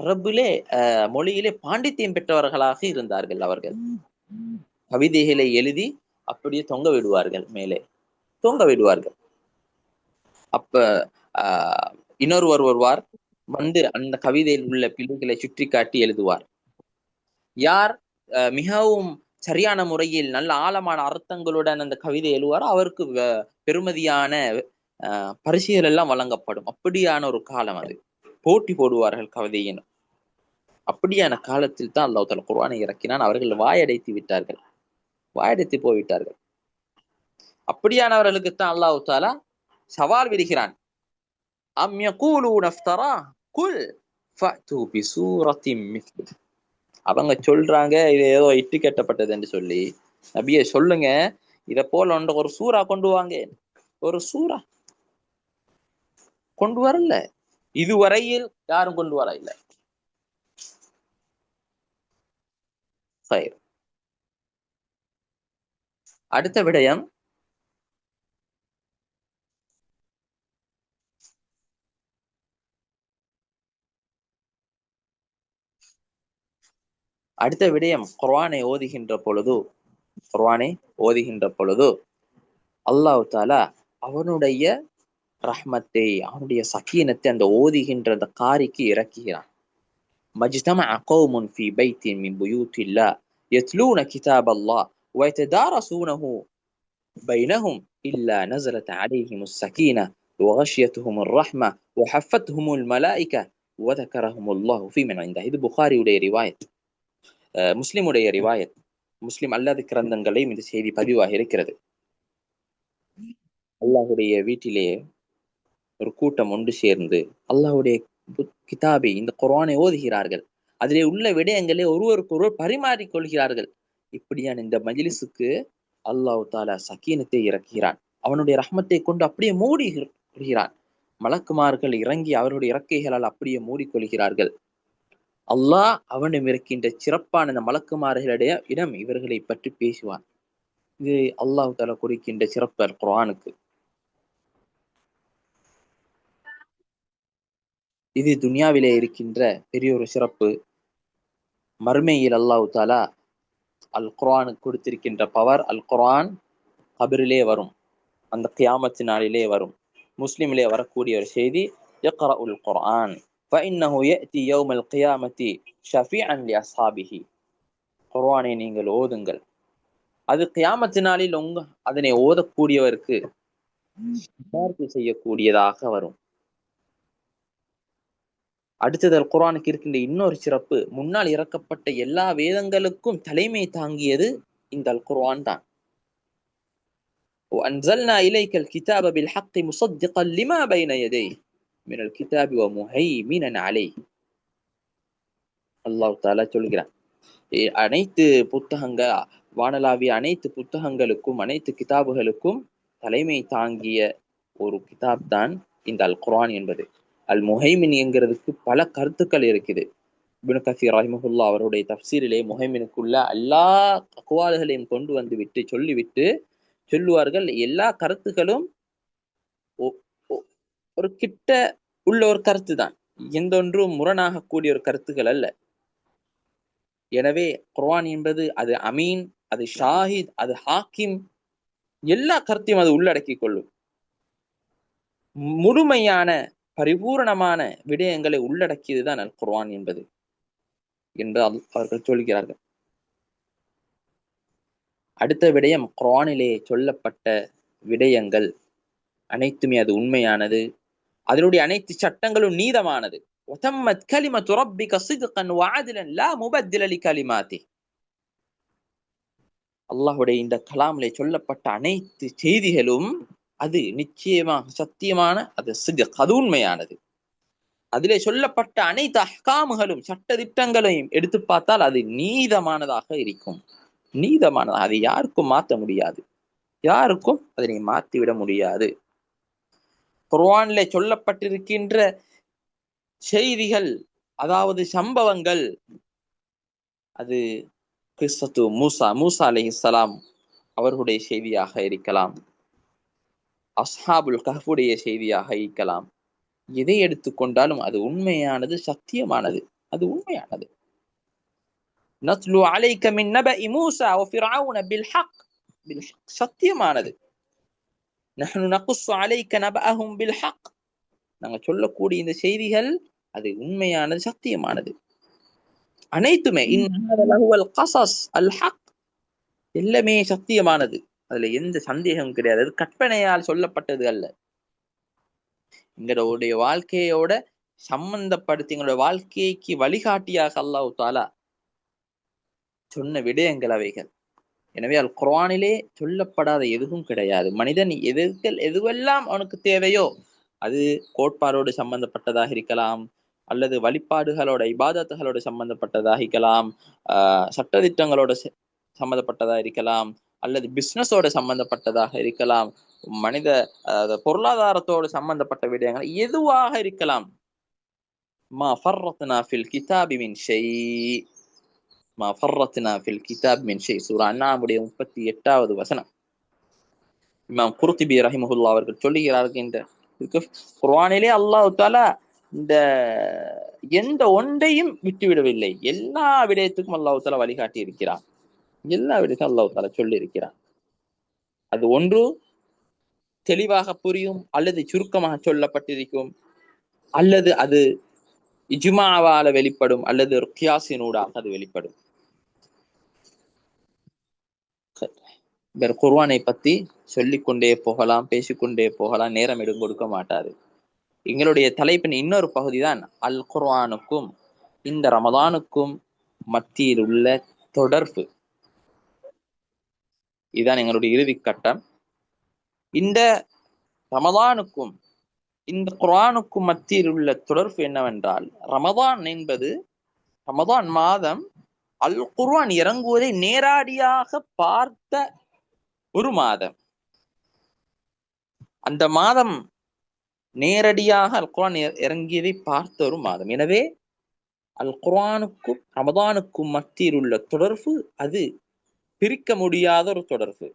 அரபிலே மொழியிலே பாண்டித்தியம் பெற்றவர்களாக இருந்தார்கள். அவர்கள் கவிதைகளை எழுதி அப்படியே தொங்க விடுவார்கள், மேலே தொங்க விடுவார்கள். அப்ப இன்னொருவர் வருவார், வந்து அந்த கவிதையில் உள்ள பிள்ளைகளை சுற்றி காட்டி எழுதுவார். யார் மிகவும் சரியான முறையில் நல்ல ஆழமான அர்த்தங்களுடன் அந்த கவிதை எழுவாரோ அவருக்கு பெருமதியான பரிசுகள் எல்லாம் வழங்கப்படும். அப்படியான ஒரு காலம் அது. போட்டி போடுவார்கள் கவிதையின். அப்படியான காலத்தில் தான் அல்லாஹ் தஆலா குர்ஆனை இறக்கினான். அவர்கள் வாயடைத்து விட்டார்கள், வாயடைத்து போய்விட்டார்கள். அப்படியானவர்களுக்கு தான் அல்லாஹ் தஆலா சவால் விடுகிறான். அம் யகூலூன இஃப்தரா, குல் ஃபஅது பிசூரத்தின் மிஸ்லிஹ். அவங்க சொல்றாங்க இது ஏதோ இட்டு கட்டப்பட்டது என்று சொல்லி, நபியே சொல்லுங்க இத போல ஒன்று ஒரு சூறா கொண்டு வாங்க. ஒரு சூறா கொண்டு வரல, இதுவரையில் யாரும் கொண்டு வர இல்லை. அடுத்த விடயம், குர்ஆனை ஓதுகின்ற பொழுது அல்லாஹ் தஆலா அவனுடைய ரஹ்மத்தை, அவனுடைய சக்கீனத்தை அந்த ஓதுகின்ற அந்த காரிக்கு இறக்குகிறான். மஜ்தமஅ கௌமுன் ஃபீ பைத்தின் மின் புயூத்தில்லாஹ் யத்லூன கிதாபல்லாஹ் வ யததாரஸூனஹு பைனஹும் இல்லா நஸலத் அலைஹிமுஸ் ஸகீனஹ் வ கஷியத்துஹுமுர் ரஹ்மஹ் வ ஹஃபத்ஹுமுல் மலாயிகா வ ذكرஹுமுல்லாஹு ஃபீ மன் இன்தஹ். இது புகாரியுடைய ரிவாயத், முஸ்லிமுடைய ரிவாயத். முஸ்லிம் அல்லாத கிரந்தங்களையும் இந்த செய்தி பதிவாக இருக்கிறது. அல்லாஹுடைய வீட்டிலே ஒரு கூட்டம் ஒன்று சேர்ந்து அல்லாஹுடைய கிதாபை, இந்த குர்ஆனை ஓதுகிறார்கள். அதிலே உள்ள விடயங்களை ஒருவருக்கு ஒருவர் பரிமாறிக் கொள்கிறார்கள். இப்படியான இந்த மஜ்லிஸுக்கு அல்லாஹ் தஆலா சக்கீனத்தை இறக்குகிறான். அவனுடைய ரஹ்மத்தை கொண்டு அப்படியே மூடிகிறான். மலக்குமார்கள் இறங்கி அவருடைய இறக்கைகளால் அப்படியே மூடிக்கொள்கிறார்கள். அல்லாஹ் அவனிடம் இருக்கின்ற சிறப்பான இந்த மலக்குமார்களுடைய இடம் இவர்களை பற்றி பேசுவான். இது அல்லாஹ் தஆலா கொடுக்கின்ற சிறப்பு அல் குர்ஆனுக்கு. இது துன்யாவிலே இருக்கின்ற பெரிய ஒரு சிறப்பு. மறுமையில் அல்லாஹ் தஆலா அல் குர்ஆனுக்கு கொடுத்திருக்கின்ற பவர். அல் குர்ஆன் கபரிலே வரும், அந்த கியாமத் நாளிலே வரும். முஸ்லிமிலே வரக்கூடிய ஒரு செய்தி, இக்ரஉல் குர்ஆன் ஃபஇன்னஹு யஅதி யௌமல் கியாமத்தி ஷஃபீஅன் லிஅஸ்ஹாபிஹி. குர்ஆனை நீங்கள் ஓதுங்கள், அது கியாமத் நாளில் அதனை ஓதக்கூடியவருக்கு சிபாரிசு செய்யக்கூடியதாக வரும். அடுத்தது அல் குர்ஆனுக்கு இருக்கின்ற இன்னொரு சிறப்பு, முன்னால் இறக்கப்பட்ட எல்லா வேதங்களுக்கும் தலைமை தாங்கியது இந்த அல் குர்ஆன் தான். وأنزلنا إليك الكتاب بالحق مصدقا لما بين يديه من الكتاب ومهيمنا عليه. அல்லாஹ் தஆலா சொல்கிறான், அனைத்து வானளாவிய அனைத்து புத்தகங்களுக்கும் அனைத்து கிதாபுகளுக்கும் தலைமை தாங்கிய ஒரு கிதாப் தான் இந்த அல் குர்ஆன் என்பது. அல் முஹைமின் என்கிறதுக்கு பல கருத்துக்கள் இருக்குது. இப்னு கஸீர் ரஹிமஹுல்லாஹ் அவருடைய தஃப்சீரிலே முஹைமினுக்குள்ள எல்லா அக்வால்களையும் கொண்டு வந்து விட்டு சொல்லிவிட்டு சொல்லுவார்கள், எல்லா கருத்துக்களும் ஒரு கிட்ட உள்ள ஒரு கருத்து தான், எந்த ஒன்றும் முரணாக கூடிய ஒரு கருத்துக்கள் அல்ல. எனவே குர்ஆன் என்பது அது அமீன், அது ஷாஹித், அது ஹாக்கிம், எல்லா கருத்தையும் அது உள்ளடக்கிக் கொள்ளும். முழுமையான பரிபூரணமான விடயங்களை உள்ளடக்கியதுதான் அல் குர்ஆன் என்பது என்று அவர்கள் சொல்கிறார்கள். அடுத்த விடயம், குர்ஆனிலே சொல்லப்பட்ட விடயங்கள் அனைத்துமே அது உண்மையானது, அதனுடைய அனைத்து சட்டங்களும் நீதமானது. وتمت كلمة ربك صدقا وعدلا لا مبدل لكلماته. அல்லாஹ்வுடைய இந்த கலாமிலே சொல்லப்பட்ட அனைத்து செய்திகளும் அது நிச்சயமாக சத்தியமான, அது சித்க், அது உண்மையானது. அதிலே சொல்லப்பட்ட அனைத்து அஹ்காமுகளும் சட்ட திட்டங்களையும் எடுத்து பார்த்தால் அது நீதமானதாக இருக்கும். நீதமானதாக, அதை யாருக்கும் மாற்ற முடியாது, யாருக்கும் அதனை மாற்றிவிட முடியாது. குர்ஆனிலே சொல்லப்பட்டிருக்கின்ற செய்திகள், அதாவது சம்பவங்கள், அது கிஸ்ஸத்து மூசா அலைஹிஸ்ஸலாம் அவர்களுடைய செய்தியாக இருக்கலாம், அஸ்ஹாபுல் கஹ்ஃபுடைய செய்தியாக இருக்கலாம். எதை எடுத்துக்கொண்டாலும் அது உண்மையானது, சத்தியமானது, அது உண்மையானது. நத்லு அலைக மின் நபஇ மூசா வ ஃபிர்அவுன பில் ஹக், சத்தியமானது. நஹ்னு நகுஸ்ஸு அலைக நபஅஹும் பில் ஹக், நாங்க சொல்லக்கூடிய இந்த செய்திகள் அது உண்மையானது, சத்தியமானது. அனைத்துமே இன்னல் கஸஸ் அல் ஹக், எல்லாமே சத்தியமானது, அதுல எந்த சந்தேகமும் கிடையாது. அது கற்பனையால் சொல்லப்பட்டது அல்ல. எங்களுடைய வாழ்க்கையோட சம்பந்தப்படுத்தி எங்களுடைய வாழ்க்கைக்கு வழிகாட்டியாக அல்லாஹ் தஆலா சொன்ன விடயங்கள் அவைகள். எனவே அல் குர்ஆனிலே சொல்லப்படாத எதுவும் கிடையாது. மனிதன் எதுவெல்லாம் அவனுக்கு தேவையோ, அது கோட்பாடோடு சம்பந்தப்பட்டதாக இருக்கலாம், அல்லது வழிபாடுகளோட இபாதத்துகளோட சம்பந்தப்பட்டதாக இருக்கலாம், சட்டதிட்டங்களோட சம்பந்தப்பட்டதாக இருக்கலாம், அல்லது பிசினஸோட சம்பந்தப்பட்டதாக இருக்கலாம், மனித பொருளாதாரத்தோடு சம்பந்தப்பட்ட விடயங்கள் எதுவாக இருக்கலாம். மா ஃபர்ரத்னா ஃபில் கிதாபி மின் ஷை, மா ஃபர்ரத்னா ஃபில் கிதாப் மின் ஷை. சூரா அன்ஆமுடைய 38வது வசனம். இமாம் குர்துபி ரஹிமஹுல்லாஹ் அவர்கள் சொல்லுகிறார்கள், இந்த குர்ஆனிலே அல்லாஹ் தஆலா இந்த எந்த ஒன்றையும் விட்டுவிடவில்லை, எல்லா விடயத்துக்கும் அல்லாஹ் தஆலா வழிகாட்டி இருக்கிறான், எல்லா விடயத்தையும் அல்லாஹ் தஆலா சொல்லி இருக்கிறான். அது ஒன்று தெளிவாக புரியும், அல்லது சுருக்கமாக சொல்லப்பட்டிருக்கும், அல்லது அது இஜ்மாவால வெளிப்படும், அல்லது கியாஸினூடாக அது வெளிப்படும். குர்ஆனை பத்தி சொல்லிக்கொண்டே போகலாம், பேசிக்கொண்டே போகலாம், நேரம் எடுக்க கொடுக்க மாட்டாது. எங்களுடைய தலைப்பின் இன்னொரு பகுதி தான் அல் குர்ஆனுக்கும் இந்த ரமதானுக்கும் மத்தியில் உள்ள தொடர்பு. இதுதான் எங்களுடைய இறுதி கட்டம். இந்த ரமதானுக்கும் இந்த குர்ஆனுக்கும் மத்தியில் உள்ள தொடர்பு என்னவென்றால், ரமதான் என்பது, ரமதான் மாதம் அல் குர்ஆன் இறங்குவதை நேரடியாக பார்த்த ஒரு மாதம். அந்த மாதம் நேரடியாக அல் குர்ஆன் இறங்கியதை பார்த்த ஒரு மாதம். எனவே அல் குர்ஆனுக்கும் ரமதானுக்கும் மத்தியில் உள்ள தொடர்பு அது பிரிக்க முடியாத ஒரு தொடர்பு.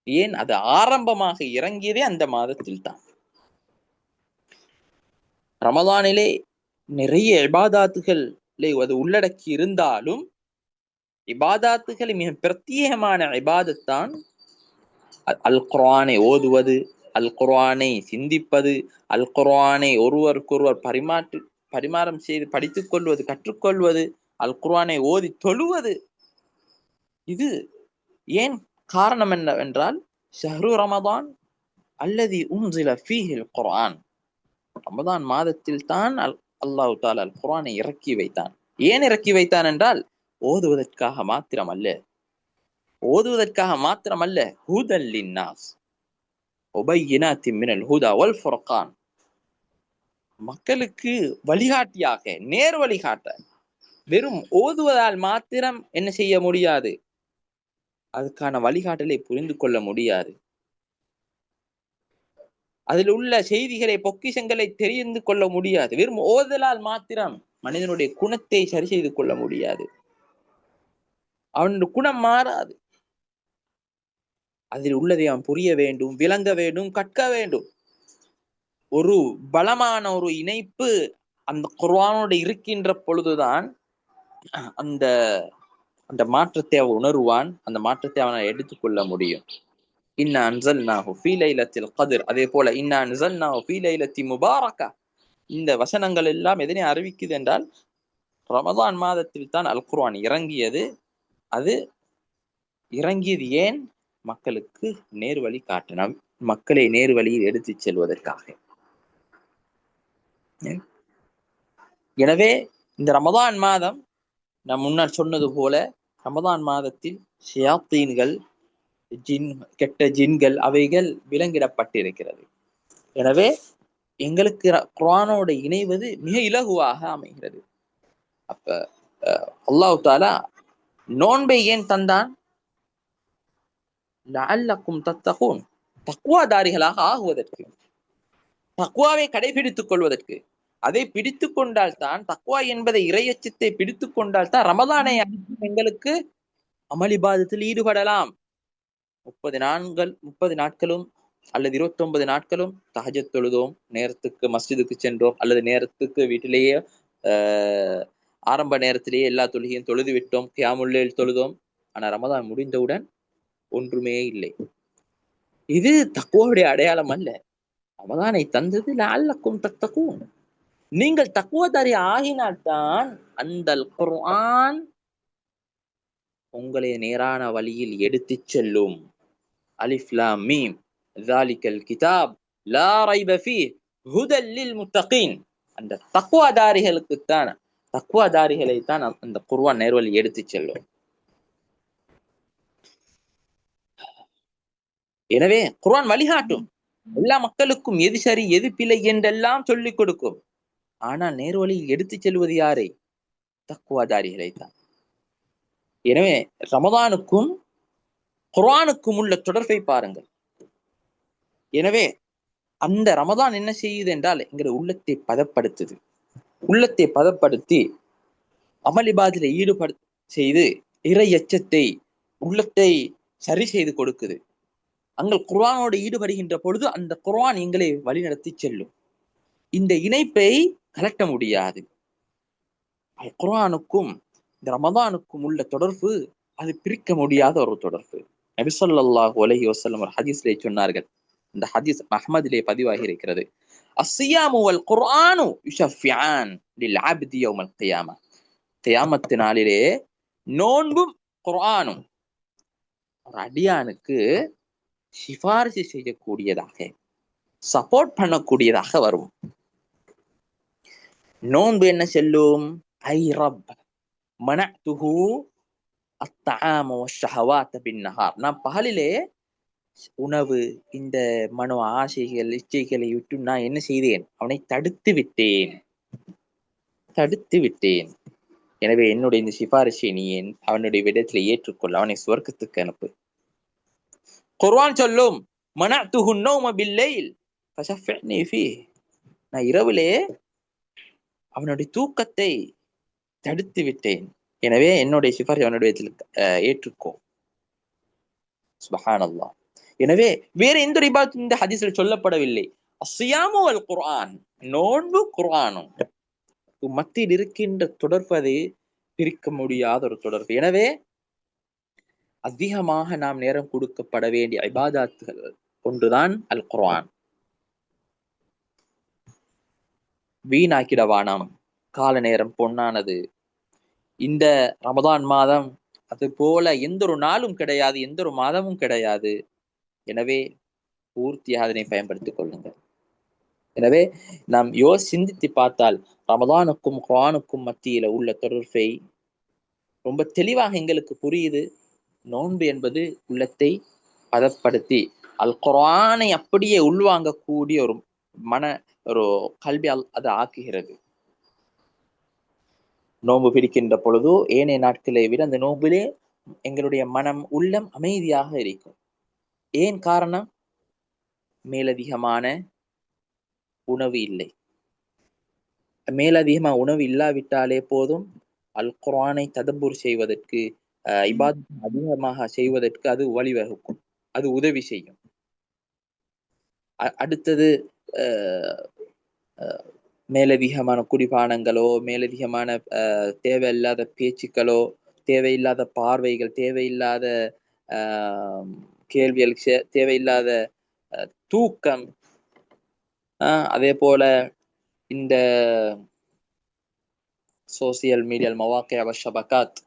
ஏன், அது ஆரம்பமாக இறங்கியதே அந்த மாதத்தில் தான். ரமதானிலே நிறைய இபாதாத்துகளை அது உள்ளடக்கி இருந்தாலும், இபாதாத்துகளை மிக பிரத்யேகமான இபாதத்தான் அல் குர்ஆனை ஓதுவது, அல் குர்ஆனை சிந்திப்பது, அல் குர்ஆனை ஒருவருக்கொருவர் பரிமாறம் செய்து படித்துக் கொள்வது, கற்றுக்கொள்வது, அல் குர்ஆனை ஓதி தொழுவது. இது ஏன் காரணம் என்னவென்றால், ஷஹ்ரு ரமதான் அல்லதி உன்சில ஃபீஹில் குர்ஆன், ரமதான் மாதத்தில் தான் அல்லாஹ் தஆலா அல் குர்ஆனை இறக்கி வைத்தான். ஏன் இறக்கி வைத்தான் என்றால், ஓதுவதற்காக மாத்திரமல்ல, ஓதுவதற்காக மாத்திரமல்ல, ஹுதல் லின்னாஸ் உபையினாத்தின் மினல் ஹுதா வல் ஃபுர்கான், மக்களுக்கு வழிகாட்டியாக, நேர் வழிகாட்ட. வெறும் ஓதுவதால் மாத்திரம் என்ன செய்ய முடியாது, அதுக்கான வழிகாட்டலை புரிந்து கொள்ள முடியாது. அதில் உள்ள செய்திகளை, பொக்கிஷங்களை தெரிந்து கொள்ள முடியாது. வெறும் ஓதலால் மாத்திரம் மனிதனுடைய குணத்தை சரி செய்து கொள்ள முடியாது. அவனுடைய குணம் மாறாது. அதில் உள்ளதை அவன் புரிய வேண்டும், விளங்க வேண்டும், கற்க வேண்டும். ஒரு பலமான ஒரு இணைப்பு அந்த குர்ஆனோடு இருக்கின்ற பொழுதுதான் அந்த அந்த மாற்றத்தை அவன் உணர்வான், அந்த மாற்றத்தை அவனை எடுத்துக்கொள்ள முடியும். இன்னா அன்ஸல்நாஹு ஃபீ லைலத்தில் கத்ர், அதே போல இன்னா அன்ஸல்நாஹு ஃபீ லைலத்தி முபாரக்கா. இந்த வசனங்கள் எல்லாம் எதனை அறிவிக்குது என்றால், ரமதான் மாதத்தில் தான் அல் குர்ஆன் இறங்கியது. அது இறங்கியது ஏன், மக்களுக்கு நேர்வழி காட்டணும், மக்களை நேர்வழியில் எடுத்துச் செல்வதற்காக. எனவே இந்த ரமதான் மாதம், நான் முன்னால் சொன்னது போல, ரமதான் மாதத்தில் ஷயாத்தீன்கள், கெட்ட ஜின்கள் அவைகள் விலங்கிடப்பட்டிருக்கிறது. எனவே எங்களுக்கு குர்ஆனோட இணைவது மிக இலகுவாக அமைகிறது. அப்ப அல்லாஹ் தஆலா நோன்பை ஏன் தந்தான்? லஅல்லக்கும் தத்தகூன், தக்வாதாரிகளாக ஆகுவதற்கு, தக்வாவை கடைபிடித்துக் கொள்வதற்கு. அதை பிடித்துக் கொண்டால் தான், தக்வா என்பதை, இறையச்சத்தை பிடித்துக் கொண்டால் தான் ரமதானை எங்களுக்கு அமளிபாதத்தில் ஈடுபடலாம். 30 நாட்களும் அல்லது 29 நாட்களும் தஹஜ்ஜத் தொழுதோம், நேரத்துக்கு மஸ்ஜிதுக்கு சென்றோம், அல்லது நேரத்துக்கு வீட்டிலேயே ஆரம்ப நேரத்திலேயே எல்லா தொழுகையும் தொழுது விட்டோம், கியாமுல் லைல் தொழுதோம். ஆனா ரமதான் முடிந்தவுடன் ஒன்றுமே இல்லை. இது தக்வாவுடைய அடையாளம் அல்ல. ரமதானை தந்தது லஅல்லக்கும் தத்தகூன், நீங்கள் தக்வாதாரி ஆகினால்தான் அந்த குர்ஆன் உங்களை நேரான வழியில் எடுத்துச் செல்லும். அலிஃப் லாம் மீம் ஸாலிகல் கிதாப் லா ரைப ஃபீஹ் ஹுதல் லில் முத்தகீன். அந்த தக்வாதாரிகளை தான் அந்த குர்ஆன் நேர்வழி எடுத்துச் செல்லும். எனவே குர்ஆன் வழிகாட்டும், எல்லா மக்களுக்கும் எது சரி எது பிழை என்றெல்லாம் சொல்லிக் கொடுக்கும். ஆனால் நேர்வழியில் எடுத்து செல்வது யாரை? தக்குவாதாரிகளை தான். எனவே ரமதானுக்கும் குர்ஆனுக்கும் உள்ள தொடர்பை பாருங்கள். எனவே அந்த ரமதான் என்ன செய்யுது என்றால் எங்களுடைய உள்ளத்தை பதப்படுத்துது. உள்ளத்தை பதப்படுத்தி அமளிபாதில ஈடுபடு செய்து இறை எச்சத்தை உள்ளத்தை சரி செய்து கொடுக்குது. அங்கள் குர்ஆனோடு ஈடுபடுகின்ற பொழுது அந்த குர்ஆன் எங்களை வழிநடத்தி செல்லும். இந்த இணைப்பை கலட்ட முடியாது. குர்ஆனுக்கும் இந்த ரமதானுக்கும் உள்ள தொடர்பு அது பிரிக்க முடியாத ஒரு தொடர்பு. நபி ஸல்லல்லாஹு அலைஹி வஸல்லம் ஒரு ஹதீஸ்லே சொன்னார்கள். இந்த ஹதீஸ் அஹ்மதிலே பதிவாகி இருக்கிறது. அஸ்ஸியாமு வல் குர்ஆனு யுஷஃபிஆன் லில் அப்தி யௌமல் கியாமா. கியாமத் நாளிலே நோன்பும் குர்ஆனும் ஒரு அடியானுக்கு சிபாரிசு செய்யக்கூடியதாக, சப்போர்ட் பண்ணக்கூடியதாக வரும். நோன்பு என்ன செல்லும்? ஐ ரப் மனஅதுஹு அத்ஆம வஷ்ஷஹவாத் பின்னஹார். நான் பகலிலே உணவு இந்த மனோ ஆசைகள் இச்சைகளை விட்டு நான் என்ன செய்தேன்? அவனை தடுத்து விட்டேன். எனவே என்னுடைய இந்த சிபாரிசை நீ அவனுடைய விடத்தில் ஏற்றுக்கொள், அவனை சுவர்க்கத்துக்கு அனுப்பு. குர்ஆன் சொல்லும் மனஅதுஹு நௌம பில்லைல் ஃபஷஃபிஅனி ஃபீஹ். நான் இரவிலே அவனுடைய தூக்கத்தை தடுத்து விட்டேன், எனவே என்னுடைய சிபாரிசை அவனுடைய விடத்தில் ஏற்றுக்கோ. சுப்ஹானல்லாஹ். எனவே வேற எந்த இபாதத்தும் இந்த ஹதீஸில் சொல்லப்படவில்லை. அஸ்ஸியாமு வல் குர்ஆன், நோன்பு குர்ஆனும் மத்தியில் இருக்கின்ற தொடர்பு அதை பிரிக்க முடியாத ஒரு தொடர்பு. எனவே அதிகமாக நாம் நேரம் கொடுக்கப்பட வேண்டிய இபாதத்துகள் ஒன்றுதான் அல் குர்ஆன். வீணாக்கிடவானாம். கால நேரம் பொன்னானது. இந்த ரமதான் மாதம் அது போல எந்த ஒரு நாளும் கிடையாது, எந்த ஒரு மாதமும் கிடையாது. எனவே பூர்த்தியாக அதனை பயன்படுத்திக் கொள்ளுங்கள். எனவே நாம் சிந்தித்து பார்த்தால் ரமதானுக்கும் குர்ஆனுக்கும் மத்தியில உள்ள தொடர்பை ரொம்ப தெளிவாக எங்களுக்கு புரியுது. நோன்பு என்பது உள்ளத்தை பதப்படுத்தி அல் குர்ஆனை அப்படியே உள்வாங்கக்கூடிய ஒரு ஒரு கல்வி அது ஆக்குகிறது. நோன்பு பிடிக்கின்ற பொழுது ஏனைய நாட்களை விட அந்த நோம்பிலே எங்களுடைய மனம் உள்ளம் அமைதியாக இருக்கும். ஏன் காரணம்? மேலதிகமான உணவு இல்லை. மேலதிகமான உணவு இல்லாவிட்டாலே போதும் அல் குர்ஆனை ததப்புர் செய்வதற்கு, இபாதத் அதிகமாக செய்வதற்கு அது வழிவகுக்கும், அது உதவி செய்யும். அடுத்தது மேலதிகமான குடிபானங்களோ, மேலதிகமான தேவையில்லாத பேச்சுக்களோ, தேவையில்லாத பார்வைகள், தேவையில்லாத கேள்விகள், தேவையில்லாத தூக்கம், அதே போல இந்த சோசியல் மீடியா மவாக்கிய வஷபகாத்,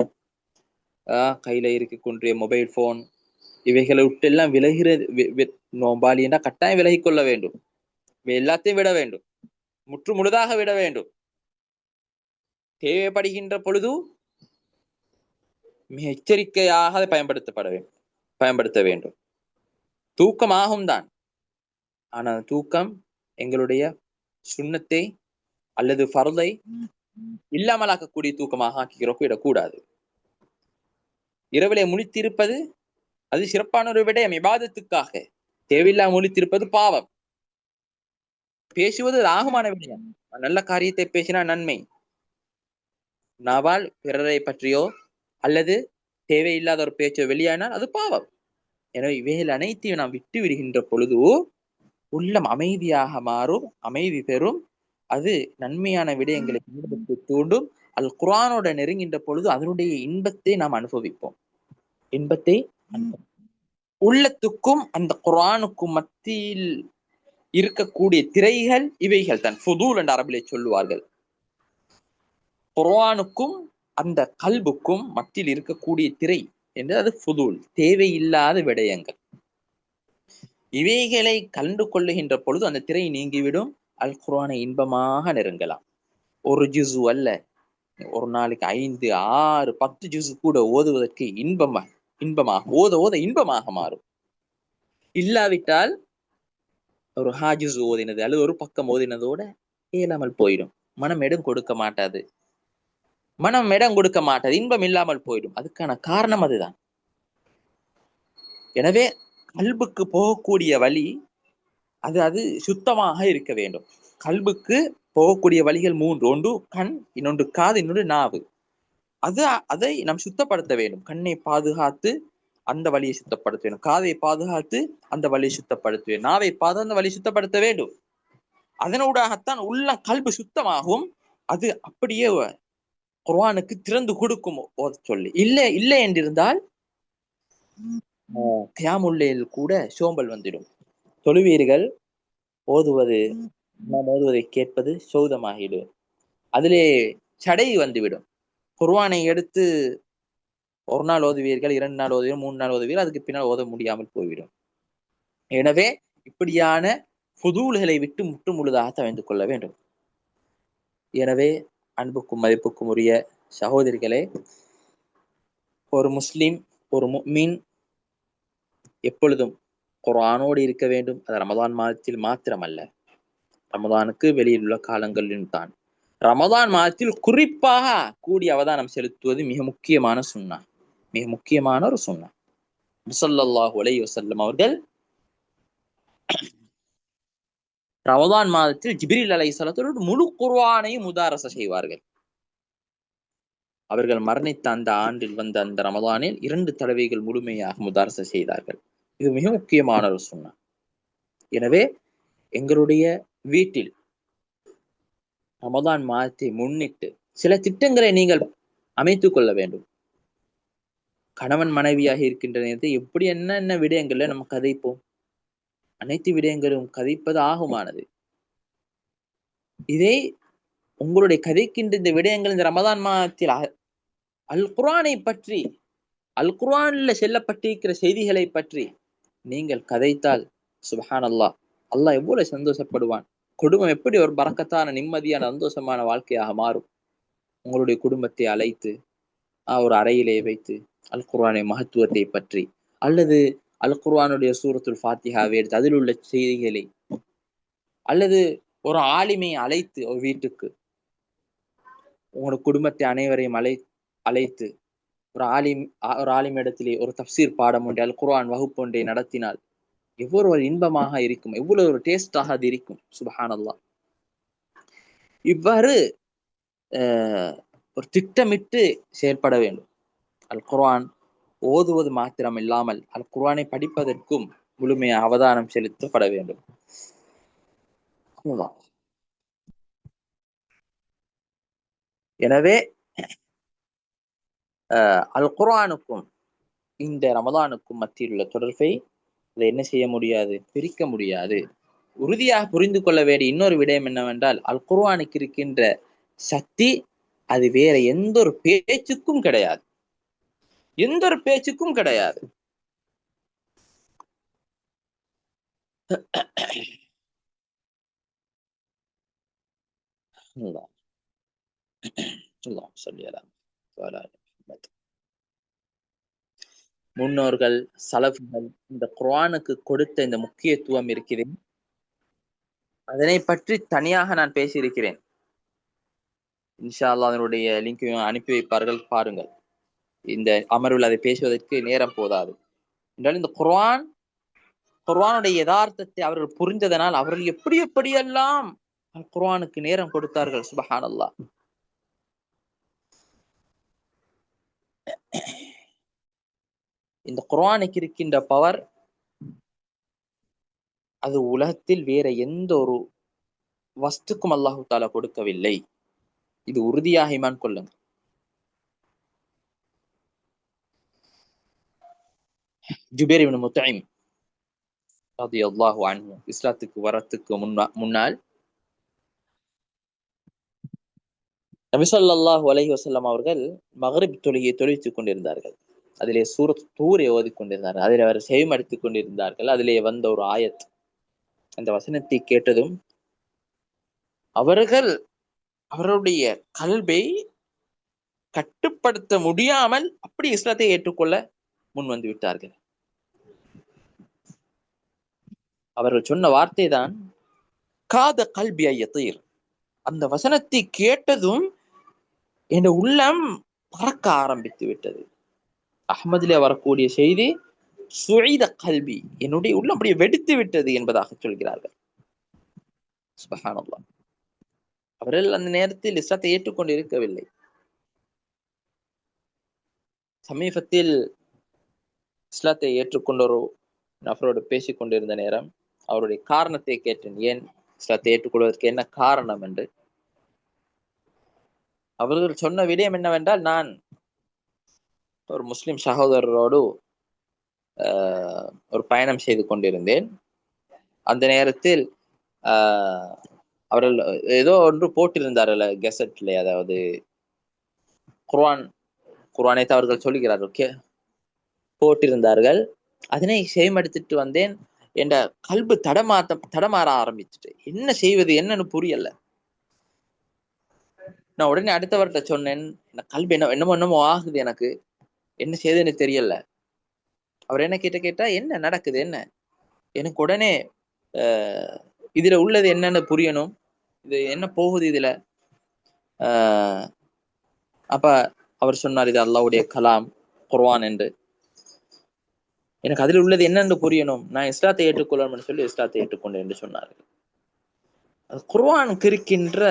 கையில இருக்கக்கூடிய மொபைல் போன், இவைகளை விட்டு எல்லாம் விலகிறது. நோம்பாளினா கட்டாயம் விலகிக் கொள்ள வேண்டும். எல்லாத்தையும் விட வேண்டும், முற்று முழுதாக விட வேண்டும். தேவைப்படுகின்ற பொழுது மிக எச்சரிக்கையாக பயன்படுத்த வேண்டும். தூக்கமாகும் தான், ஆனால் தூக்கம் எங்களுடைய சுன்னத்தை அல்லது ஃபர்தை இல்லாமலாக்கக்கூடிய தூக்கமாக ஆக்கிவிடக்கூடாது. இரவிலே முழித்திருப்பது அது சிறப்பான ஒரு விடயம், இபாதத்துக்காக. தேவையில்லா முழித்திருப்பது பாவம். பேசுவது ஆகுமான விடயம். நல்ல காரியத்தை பேசினா நன்மை. நாவால் பிறரை பற்றியோ அல்லது தேவையில்லாத ஒரு பேச்சோ வெளியானால் அது பாவம். எனவே இவைகள் அனைத்தையும் நாம் விட்டு விடுகின்ற பொழுது உள்ளம் அமைதியாக மாறும், அமைதி பெறும். அது நன்மையான விடயங்களை தூண்டும். அல் குர்ஆனோட நெருங்கின்ற பொழுது அதனுடைய இன்பத்தை நாம் அனுபவிப்போம். இன்பத்தை உள்ளத்துக்கும் அந்த குர்ஆனுக்கும் மத்தியில் இருக்கக்கூடிய திரைகள் இவைகள் தான் ஃபுதூல் என்ற அரபிலே சொல்லுவார்கள். குர்ஆனுக்கும் அந்த கல்புக்கும் மத்தியில் இருக்கக்கூடிய திரை என்று அது ஃபுதூல், தேவையில்லாத விடயங்கள். இவைகளை கலந்து கொள்ளுகின்ற பொழுது அந்த திரை நீங்கிவிடும். அல் குர்ஆனை இன்பமாக நெருங்கலாம். ஒரு ஜுசு அல்ல, ஒரு நாளைக்கு 5, 6, 10 ஜுசு கூட ஓதுவதற்கு இன்பமாக ஓத இன்பமாக மாறும். இல்லாவிட்டால் ஒரு ஹாஜுஸ் ஓதினது அல்லது ஒரு பக்கம் ஓதினதோட இயலாமல் போயிடும். மனம் இடம் கொடுக்க மாட்டாது. மனம் இடம் கொடுக்க மாட்டாது, இன்பம் இல்லாமல் போயிடும். அதுக்கான காரணம் அதுதான். எனவே கல்புக்கு போகக்கூடிய வழி அது அது சுத்தமாக இருக்க வேண்டும். கல்புக்கு போகக்கூடிய வழிகள் 3. ஒன்று கண், இன்னொன்று காது, இன்னொன்று நாவு. அதை நாம் சுத்தப்படுத்த வேண்டும். கண்ணை பாதுகாத்து அந்த வழியை சுத்தப்படுத்த வேண்டும். காதை பாதுகாத்து அந்த வழியை சுத்தப்படுத்த வேண்டும். நாவை பாதுகாத்து அந்த வழியை சுத்தப்படுத்த வேண்டும். அதனூடாகத்தான் உள்ள கல்பு சுத்தமாகும். அது அப்படியே குர்ஆனுக்கு திறந்து கொடுக்கும் சொல்லி. இல்லை என்றிருந்தால் கியாமுல் லைல் கூட சோம்பல் வந்துடும். தொழுவீர்கள், ஓதுவது நாம் ஓதுவதை கேட்பது சௌதமாகிடும். அதிலே சடை வந்துவிடும். குர்ஆனை எடுத்து ஒரு நாள் ஓதுவீர்கள், 2 நாள் ஓதுவீர்கள், 3 நாள் ஓதுவீர்கள், அதுக்கு பின்னால் ஓத முடியாமல் போய்விடும். எனவே இப்படியான ஃபுதூல்களை விட்டு முற்று முழுதாக தவிர்த்து கொள்ள வேண்டும். எனவே அன்புக்கும் மதிப்புக்கும் உரிய சகோதரிகளே, ஒரு முஸ்லிம், ஒரு முஃமின் எப்பொழுதும் குர்ஆனோடு இருக்க வேண்டும். அது ரமதான் மாதத்தில் மாத்திரமல்ல, ரமதானுக்கு வெளியில் உள்ள காலங்களிலும் தான். ரமதான் மாதத்தில் குறிப்பாக கூடிய அவதானம் செலுத்துவது மிக முக்கியமான சுன்னா, மிக முக்கியமான ஒரு சுன்னா. ஸல்லல்லாஹு அலைஹி வஸல்லம் அவர்கள் ரமதான் மாதத்தில் ஜிப்ரீல் அலைஹிஸ்ஸலாத்தோடு முழு குர்ஆனையும் முதாரசா செய்வார்கள். அவர்கள் மரணித்த அந்த ஆண்டில் வந்த அந்த ரமதானில் 2 தடவைகள் முழுமையாக முதாரசா செய்தார்கள். இது மிக முக்கியமான ஒரு சுன்னா. எனவே எங்களுடைய வீட்டில் ரமதான் மாதத்தை முன்னிட்டு சில திட்டங்களை நீங்கள் அமைத்துக் கொள்ள வேண்டும். கணவன் மனைவியாக இருக்கின்ற நேரத்தை எப்படி என்ன விடயங்கள்ல நம்ம கதைப்போம். அனைத்து விடயங்களும் கதைப்பது ஆகுமானது. இதை உங்களுடைய கதைக்கின்ற இந்த விடயங்கள் இந்த ரமதான் மாதத்தில் அல் குர்ஆனை பற்றி, அல் குர்ஆன்ல செல்லப்பட்டிருக்கிற செய்திகளை பற்றி நீங்கள் கதைத்தால் சுப்ஹானல்லாஹ், அல்லாஹ் எவ்வளவு சந்தோஷப்படுவான். குடும்பம் எப்படி ஒரு பரக்கத்தான நிம்மதியான சந்தோஷமான வாழ்க்கையாக மாறும். உங்களுடைய குடும்பத்தை அழைத்து ஒரு அறையிலே வைத்து அல் குர்ஆனை மகத்துவத்தை பற்றி, அல்லது அல் குர்ஆனுடைய சூரத்துல் ஃபாத்திஹாவை எடுத்து அதில் உள்ள செய்திகளை, அல்லது ஒரு ஆலிமை அழைத்து ஒரு வீட்டுக்கு உங்களோட குடும்பத்தை அனைவரையும் அழைத்து ஒரு ஆலிம் இடத்திலே ஒரு தப்சீர் பாடம் ஒன்றை, அல் குர்ஆன் வகுப்பு ஒன்றை நடத்தினால் எவ்வளவு ஒரு இன்பமாக இருக்கும், எவ்வளவு ஒரு டேஸ்டாக அது இருக்கும். சுப்ஹானல்லாஹ். இவ்வாறு ஒரு திட்டமிட்டு செயல்பட வேண்டும். அல் குர்ஆன் ஓதுவது மாத்திரம் இல்லாமல் அல் குர்ஆனை படிப்பதற்கும் முழுமையாக அவதானம் செலுத்தப்பட வேண்டும். எனவே அல் குர்ஆனுக்கும் இந்த ரமதானுக்கும் மத்தியில் உள்ள தொடர்பை அதை என்ன செய்ய முடியாது, பிரிக்க முடியாது. உறுதியாக புரிந்து கொள்ள வேண்டிய இன்னொரு விடயம் என்னவென்றால், அல் குர்ஆனுக்கு இருக்கின்ற சக்தி அது வேற எந்த ஒரு பேச்சுக்கும் கிடையாது, எந்த ஒரு பேச்சுக்கும் கிடையாது. முன்னோர்கள் சலஃப்கள் இந்த குர்ஆனுக்கு கொடுத்த இந்த முக்கியத்துவம் இருக்கிறேன், அதனை பற்றி தனியாக நான் பேசியிருக்கிறேன். இன்ஷா அல்லாஹ் அதனுடைய லிங்கையும் அனுப்பி வைப்பார்கள், பாருங்கள். இந்த அமர்வில் அதை பேசுவதற்கு நேரம் போதாது. என்றால் இந்த குர்ஆனுடைய யதார்த்தத்தை அவர்கள் புரிந்ததனால் அவர்கள் எப்படியெல்லாம் குர்ஆனுக்கு நேரம் கொடுத்தார்கள். சுப்ஹானல்லாஹ். இந்த குர்ஆனுக்கு இருக்கின்ற பவர் அது உலகத்தில் வேற எந்த ஒரு வஸ்துக்கும் அல்லாஹு தஆலா கொடுக்கவில்லை. இது உறுதியாக ஈமான் கொள்ளுங்க. ஜுபைர் இப்னு முத்இம் ரலியல்லாஹு அன்ஹு இஸ்லாத்துக்கு வரத்துக்கு முன்னால் நபி ஸல்லல்லாஹு அலைஹி வஸல்லம் அவர்கள் மக்ரிப் தொழுகையை தொழுவித்துக் கொண்டிருந்தார்கள். அதிலே சூரத் தூரை ஓதிக் கொண்டிருந்தார்கள். அதில் அவர் செவிமடுத்துக் கொண்டிருந்தார்கள். அதிலே வந்த ஒரு ஆயத், அந்த வசனத்தை கேட்டதும் அவர்களுடைய கல்பை கட்டுப்படுத்த முடியாமல் அப்படி இஸ்லாத்தை ஏற்றுக்கொள்ள முன் வந்து விட்டார்கள். அவர்கள் சொன்ன வார்த்தை தான் காத கல்பி ஐயத்தீர், அந்த வசனத்தை கேட்டதும் என் உள்ளம் பறக்க ஆரம்பித்து விட்டது. அஹ்மதிலே வரக்கூடிய செய்தி, சுஈத கல்வி, என்னுடைய உள்ளம் அப்படியே வெடித்து விட்டது என்பதாக சொல்கிறார்கள். சுப்ஹானல்லாஹ். அவர்கள் அந்த நேரத்தில் இஸ்லாத்தை ஏற்றுக்கொண்டு இருக்கவில்லை. சமீபத்தில் இஸ்லாத்தை ஏற்றுக்கொண்ட ஒரு நபரோடு பேசிக் கொண்டிருந்த நேரம் அவருடைய காரணத்தை கேட்டேன், ஏன் இஸ்லாத்தை ஏற்றுக்கொள்வதற்கு என்ன காரணம் என்று. அவர்கள் சொன்ன விடயம் என்னவென்றால், நான் ஒரு முஸ்லிம் சகோதரரோடு ஒரு பயணம் செய்து கொண்டிருந்தேன். அந்த நேரத்தில் அவர்கள் ஏதோ ஒன்று போட்டிருந்தார்கள் கெசட்ல, அதாவது குர்ஆனை அவர்கள் சொல்லுகிறார்கள், போட்டிருந்தார்கள். அதனை செய்மடுத்திட்டு வந்தேன். என்ற கல்பு தடமாற ஆரம்பிச்சுட்டு, என்ன செய்வது என்னன்னு புரியல. நான் உடனே அடுத்தவர்கிட்ட சொன்னேன், கல்வி என்னமோ ஆகுது, எனக்கு என்ன செய்யுதுன்னு தெரியல. அவர் என்ன கேட்டா, என்ன நடக்குது, என்ன? எனக்கு உடனே இதுல உள்ளது என்னன்னு புரியணும், இது என்ன போகுது இதுல. அப்ப அவர் சொன்னார், இது அல்லாஹ்வுடைய கலாம் குர்ஆன் என்று. எனக்கு அதில் உள்ளது என்னன்னு புரியணும், நான் இஸ்லாத்தை ஏற்றுக்கொள்ளணும்னு சொல்லி இஸ்லாத்தை ஏற்றுக்கொண்டேன் என்று சொன்னார்கள். குர்ஆனுக்கு இருக்கின்ற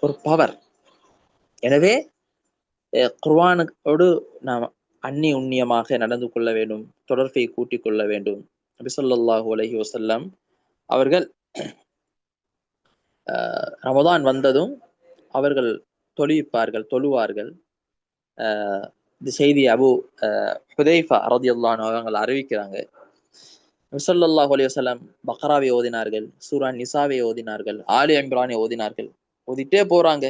ஒரு பவர். எனவே குர்ஆனோடு நாம் உன்னியமாக நடந்து கொள்ள வேண்டும், தொடர்பை கூட்டிக் கொள்ள வேண்டும். நபி ஸல்லல்லாஹு அலைஹி வஸல்லம் அவர்கள் ரமதான் வந்ததும் அவர்கள் தொழுவார்கள். இந்த செய்தி அபு ஹுதைஃபா ரலியல்லாஹு அன்ஹு அவர்கள் அறிவிக்கிறாங்க. நபி ஸல்லல்லாஹு அலைஹி வஸல்லம் பக்ராவை ஓதினார்கள், சூரா நிசாவை ஓதினார்கள், ஆலி இம்ரானை ஓதினார்கள். ஓதிட்டே போறாங்க.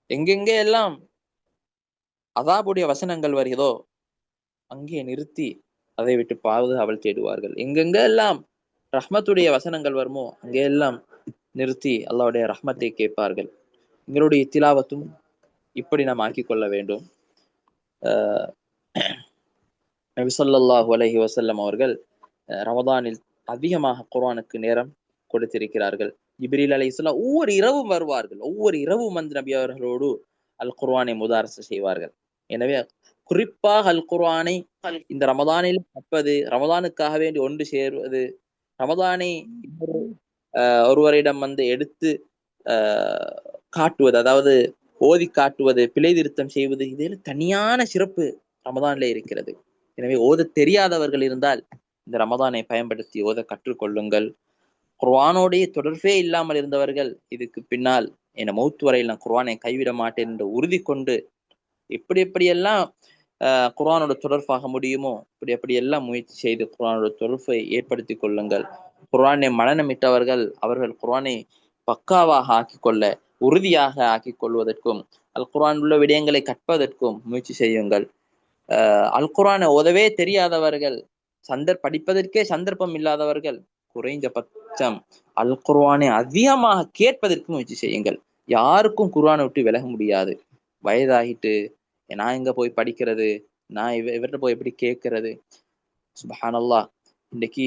எங்கெங்கே எல்லாம் அதாபுடைய வசனங்கள் வருகிறதோ அங்கே நிறுத்தி அதை விட்டு பாதுகாவல் தேடுவார்கள். எங்கெங்க எல்லாம் ரஹ்மத்துடைய வசனங்கள் வருமோ அங்கே எல்லாம் நிறுத்தி அல்லாஹ்வுடைய ரஹ்மத்தை கேட்பார்கள். எங்களுடைய திலாவத்தும் இப்படி நாம் ஆக்கிக் கொள்ள வேண்டும். நபி ஸல்லல்லாஹு அலைஹி வஸல்லம் அவர்கள் ரமதானில் அதிகமாக குர்ஆனுக்கு நேரம் கொடுத்திருக்கிறார்கள். ஜிப்ரீல் அலைஹிஸ்ஸலாம் ஒவ்வொரு இரவும் வருவார்கள். ஒவ்வொரு இரவும் வந்து நபி அவர்களோடு அல் குர்ஆனை முதாரசா செய்வார்கள். எனவே குறிப்பாக அல் குர்ஆனை இந்த ரமதானில் கற்பது, ரமதானுக்காக வேண்டி ஒன்று சேர்வது, ரமதானை ஒருவரிடம் வந்து எடுத்து காட்டுவது, அதாவது ஓதி காட்டுவது, பிழை திருத்தம் செய்வது, இதில் தனியான சிறப்பு ரமதானிலே இருக்கிறது. எனவே ஓத தெரியாதவர்கள் இருந்தால் இந்த ரமதானை பயன்படுத்தி ஓத கற்றுக்கொள்ளுங்கள். குர்ஆனோடைய தொடர்பே இல்லாமல் இருந்தவர்கள் இதுக்கு பின்னால் என மௌத் வரையில் நான் குர்ஆனை கைவிட மாட்டேன் என்று உறுதி கொண்டு எப்படியெல்லாம் குர்ஆனோட தொடர்பாக முடியுமோ எப்படியெல்லாம் முயற்சி செய்து குர்ஆனோட தொடர்பை ஏற்படுத்தி கொள்ளுங்கள். குர்ஆனை மனநமிட்டவர்கள் அவர்கள் குர்ஆனை பக்காவாக ஆக்கிக்கொள்ள, உறுதியாக ஆக்கிக் கொள்வதற்கும், அல் குர்ஆன் உள்ள விடயங்களை கற்பதற்கும் முயற்சி செய்யுங்கள். அல் குர்ஆனை ஓதவே தெரியாதவர்கள், படிப்பதற்கே சந்தர்ப்பம் இல்லாதவர்கள் குறைந்தபட்சம் அல் குர்ஆனை அதிகமாக கேட்பதற்கு முயற்சி செய்யுங்கள். யாருக்கும் குர்ஆனை விட்டு விலக முடியாது. வயதாகிட்டு நான் எங்க போய் படிக்கிறது, நான் இவர்கிட்ட போய் எப்படி கேட்கறது? சுப்ஹானல்லாஹ், இன்னைக்கு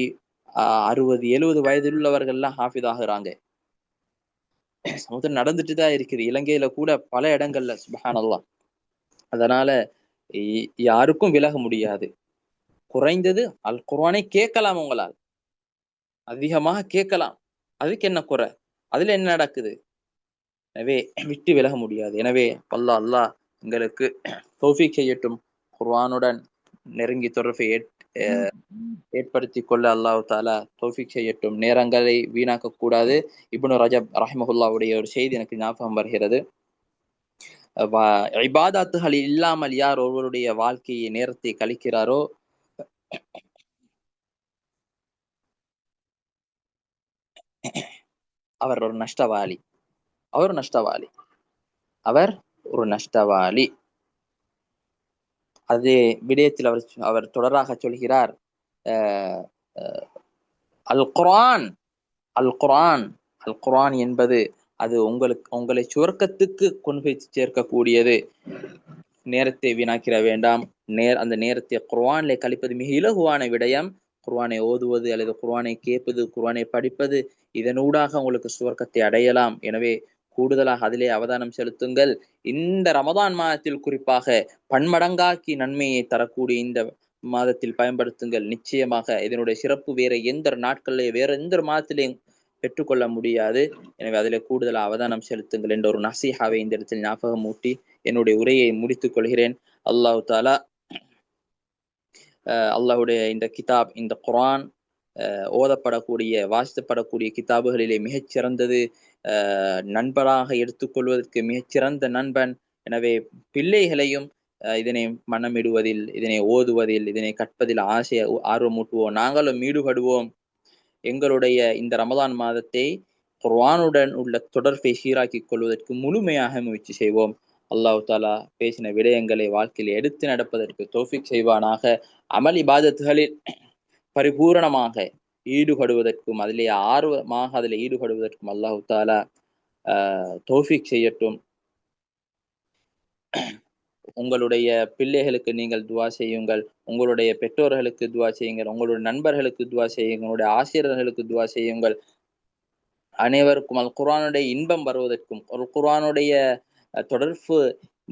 60-70 வயதில் உள்ளவர்கள்லாம் ஹாஃபிஸ் ஆகுறாங்க. சமுத்திரம் நடந்துட்டுதான் இருக்குது, இலங்கையில கூட பல இடங்கள்ல. சுப்ஹானல்லாஹ். அதனால யாருக்கும் விலக முடியாது. குறைந்தது அல் குர்ஆனை கேட்கலாம், உங்களால் அதிகமாக கேட்கலாம். அதுக்கு என்ன குறை? அதுல என்ன நடக்குது? எனவே விட்டு விலக முடியாது. எனவே அல்லாஹ் எங்களுக்கு தௌஃபீக் செய்யட்டும். குர்ஆனுடன் நெருங்கி தொடர்பை ஏற்படுத்திக் கொள்ள அல்லாஹ் தஆலா தௌஃபீக் செய்யட்டும். நேரங்களை வீணாக்க கூடாது. இப்னு ரஜப் ரஹ்மஹுல்லாஹ்வுடைய ஒரு செய்தி எனக்கு ஞாபகம் வருகிறது. இபாதத்துகள் இல்லாமல் யார் ஒருவருடைய வாழ்க்கையை நேரத்தை கழிக்கிறாரோ அவர் ஒரு நஷ்டவாளி. அவர் ஒரு நஷ்டவாளி. அதே விடயத்தில் அவர் தொடராக சொல்கிறார், அல் குர்ஆன் என்பது அது உங்களை சுவர்க்கத்துக்கு கொண்டு போய் சேர்க்கக்கூடியது. நேரத்தை வீணாக்கிற வேண்டாம். அந்த நேரத்தை குர்ஆனிலே கழிப்பது மிக இலகுவான விடயம். குர்ஆனை ஓதுவது அல்லது குர்ஆனை கேட்பது, குர்ஆனை படிப்பது, இதனூடாக உங்களுக்கு சுவர்க்கத்தை அடையலாம். எனவே கூடுதலாக அதிலே அவதானம் செலுத்துங்கள். இந்த ரமதான் மாதத்தில் குறிப்பாக பன்மடங்காக்கி நன்மையை தரக்கூடிய இந்த மாதத்தில் பயன்படுத்துங்கள். நிச்சயமாக இதனுடைய சிறப்பு வேற எந்த நாட்களிலே வேற எந்த மாதத்திலையும் பெற்றுக்கொள்ள முடியாது. எனவே அதிலே கூடுதல் அவதானம் செலுத்துங்கள் என்ற ஒரு நசீஹாவை இந்த இடத்தில் ஞாபகமூட்டி என்னுடைய உரையை முடித்துக் கொள்கிறேன். அல்லாஹ் தாலா அல்லாஹுடைய இந்த கிதாப், இந்த குர்ஆன் ஓதப்படக்கூடிய வாசிக்கப்படக்கூடிய கிதாபுகளிலே மிகச்சிறந்தது, நண்பராக எடுத்துக்கொள்வதற்கு மிகச்சிறந்த நண்பன். எனவே பிள்ளைகளையும் இதனை மனமிடுவதில், இதனை ஓதுவதில், இதனை கற்பதில் ஆர்வமூட்டுவோம். நாங்களும் ஈடுபடுவோம். எங்களுடைய இந்த ரமதான் மாதத்தை குர்ஆனுடன் உள்ள தொடர்பை சீராக்கிக் கொள்வதற்கு முழுமையாக முயற்சி செய்வோம். அல்லாஹ் தாலா பேசின விடயங்களை வாழ்க்கையில் எடுத்து நடப்பதற்கு தௌஃபீக் செய்வானாக. அமல் இபாதத்துகளில் பரிபூரணமாக ஈடுபடுவதற்கும் அதிலே ஆர்வமாக அதில் ஈடுபடுவதற்கும் அல்லாஹ் தாலா தௌஃபீக் செய்யட்டும். உங்களுடைய பிள்ளைகளுக்கு நீங்கள் துவா செய்யுங்கள், உங்களுடைய பெற்றோர்களுக்கு துவா செய்யுங்கள், உங்களுடைய நண்பர்களுக்கு துவா செய்யுங்கள், உங்களுடைய ஆசிரியர்களுக்கு துவா செய்யுங்கள். அனைவருக்கும் அல் குர்ஆனுடைய இன்பம் வருவதற்கும், ஒரு குர்ஆனுடைய தொடர்பு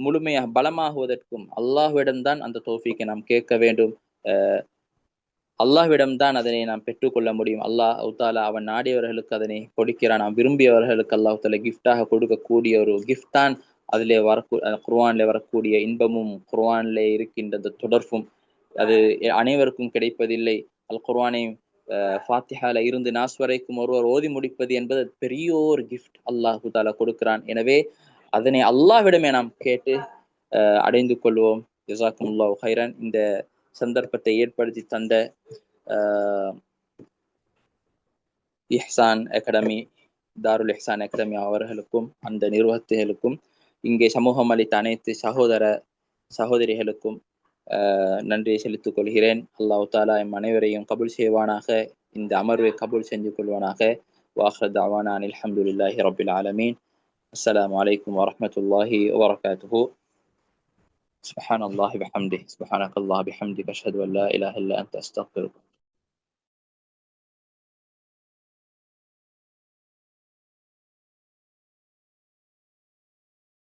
முழுமையாக பலமாகுவதற்கும் அல்லாஹ்விடம்தான் அந்த தௌஃபீக்கை நாம் கேட்க வேண்டும். அல்லாஹ்விடம்தான் அதனை நாம் பெற்றுக்கொள்ள முடியும். அல்லாஹ் தாலா அவன் நாடியவர்களுக்கு அதனை கொடுக்கிறான். நாம் விரும்பியவர்களுக்கு அல்லாஹ் தாலா கிஃப்டாக கொடுக்கக்கூடிய ஒரு கிஃப்ட் தான் அதிலே குர்ஆனிலே வரக்கூடிய இன்பமும், குர்ஆனிலே இருக்கின்ற அந்த தொடர்பும். அது அனைவருக்கும் கிடைப்பதில்லை. அல் குர்ஆனை ஃபாத்திஹால இருந்து நாஸ் வரைக்கும் ஒருவர் ஓதி முடிப்பது என்பது பெரிய ஒரு கிஃப்ட் அல்லாஹ் தாலா கொடுக்கிறான். எனவே அதனை அல்லாஹ்விடமே நாம் கேட்டு அடைந்து கொள்வோம். ஜஸாக்குமுல்லாஹு ஹைரன். இந்த சந்தர்ப்பத்தை ஏற்படுத்தி தந்த இஹ்சான் அகாடமி, தாருல் இஹ்சான் அகாடமி அவர்களுக்கும் அந்த நிர்வாகத்திகளுக்கும், இங்கே சமூகம் அளித்த அனைத்து சகோதரிகளுக்கும் நன்றியை செலுத்திக் கொள்கிறேன். அல்லாஹ் தாலா எம் அனைவரையும் கபூல் செய்வானாக. இந்த அமர்வை கபூல் செஞ்சு கொள்வானாக. வாஹிர் தஅவானா அல்ஹம்துலில்லாஹி ரப்பில் ஆலமீன். அஸ்ஸலாமு அலைக்கும் வரஹ்மத்துல்லாஹி வபரகாத்துஹு. சுப்ஹானல்லாஹி வபிஹம்திஹி சுப்ஹானக்கல்லாஹி வபிஹம்திக அஷ்ஹது அன் லா இலாஹா இல்லா அன்த அஸ்தக்ஃபிருக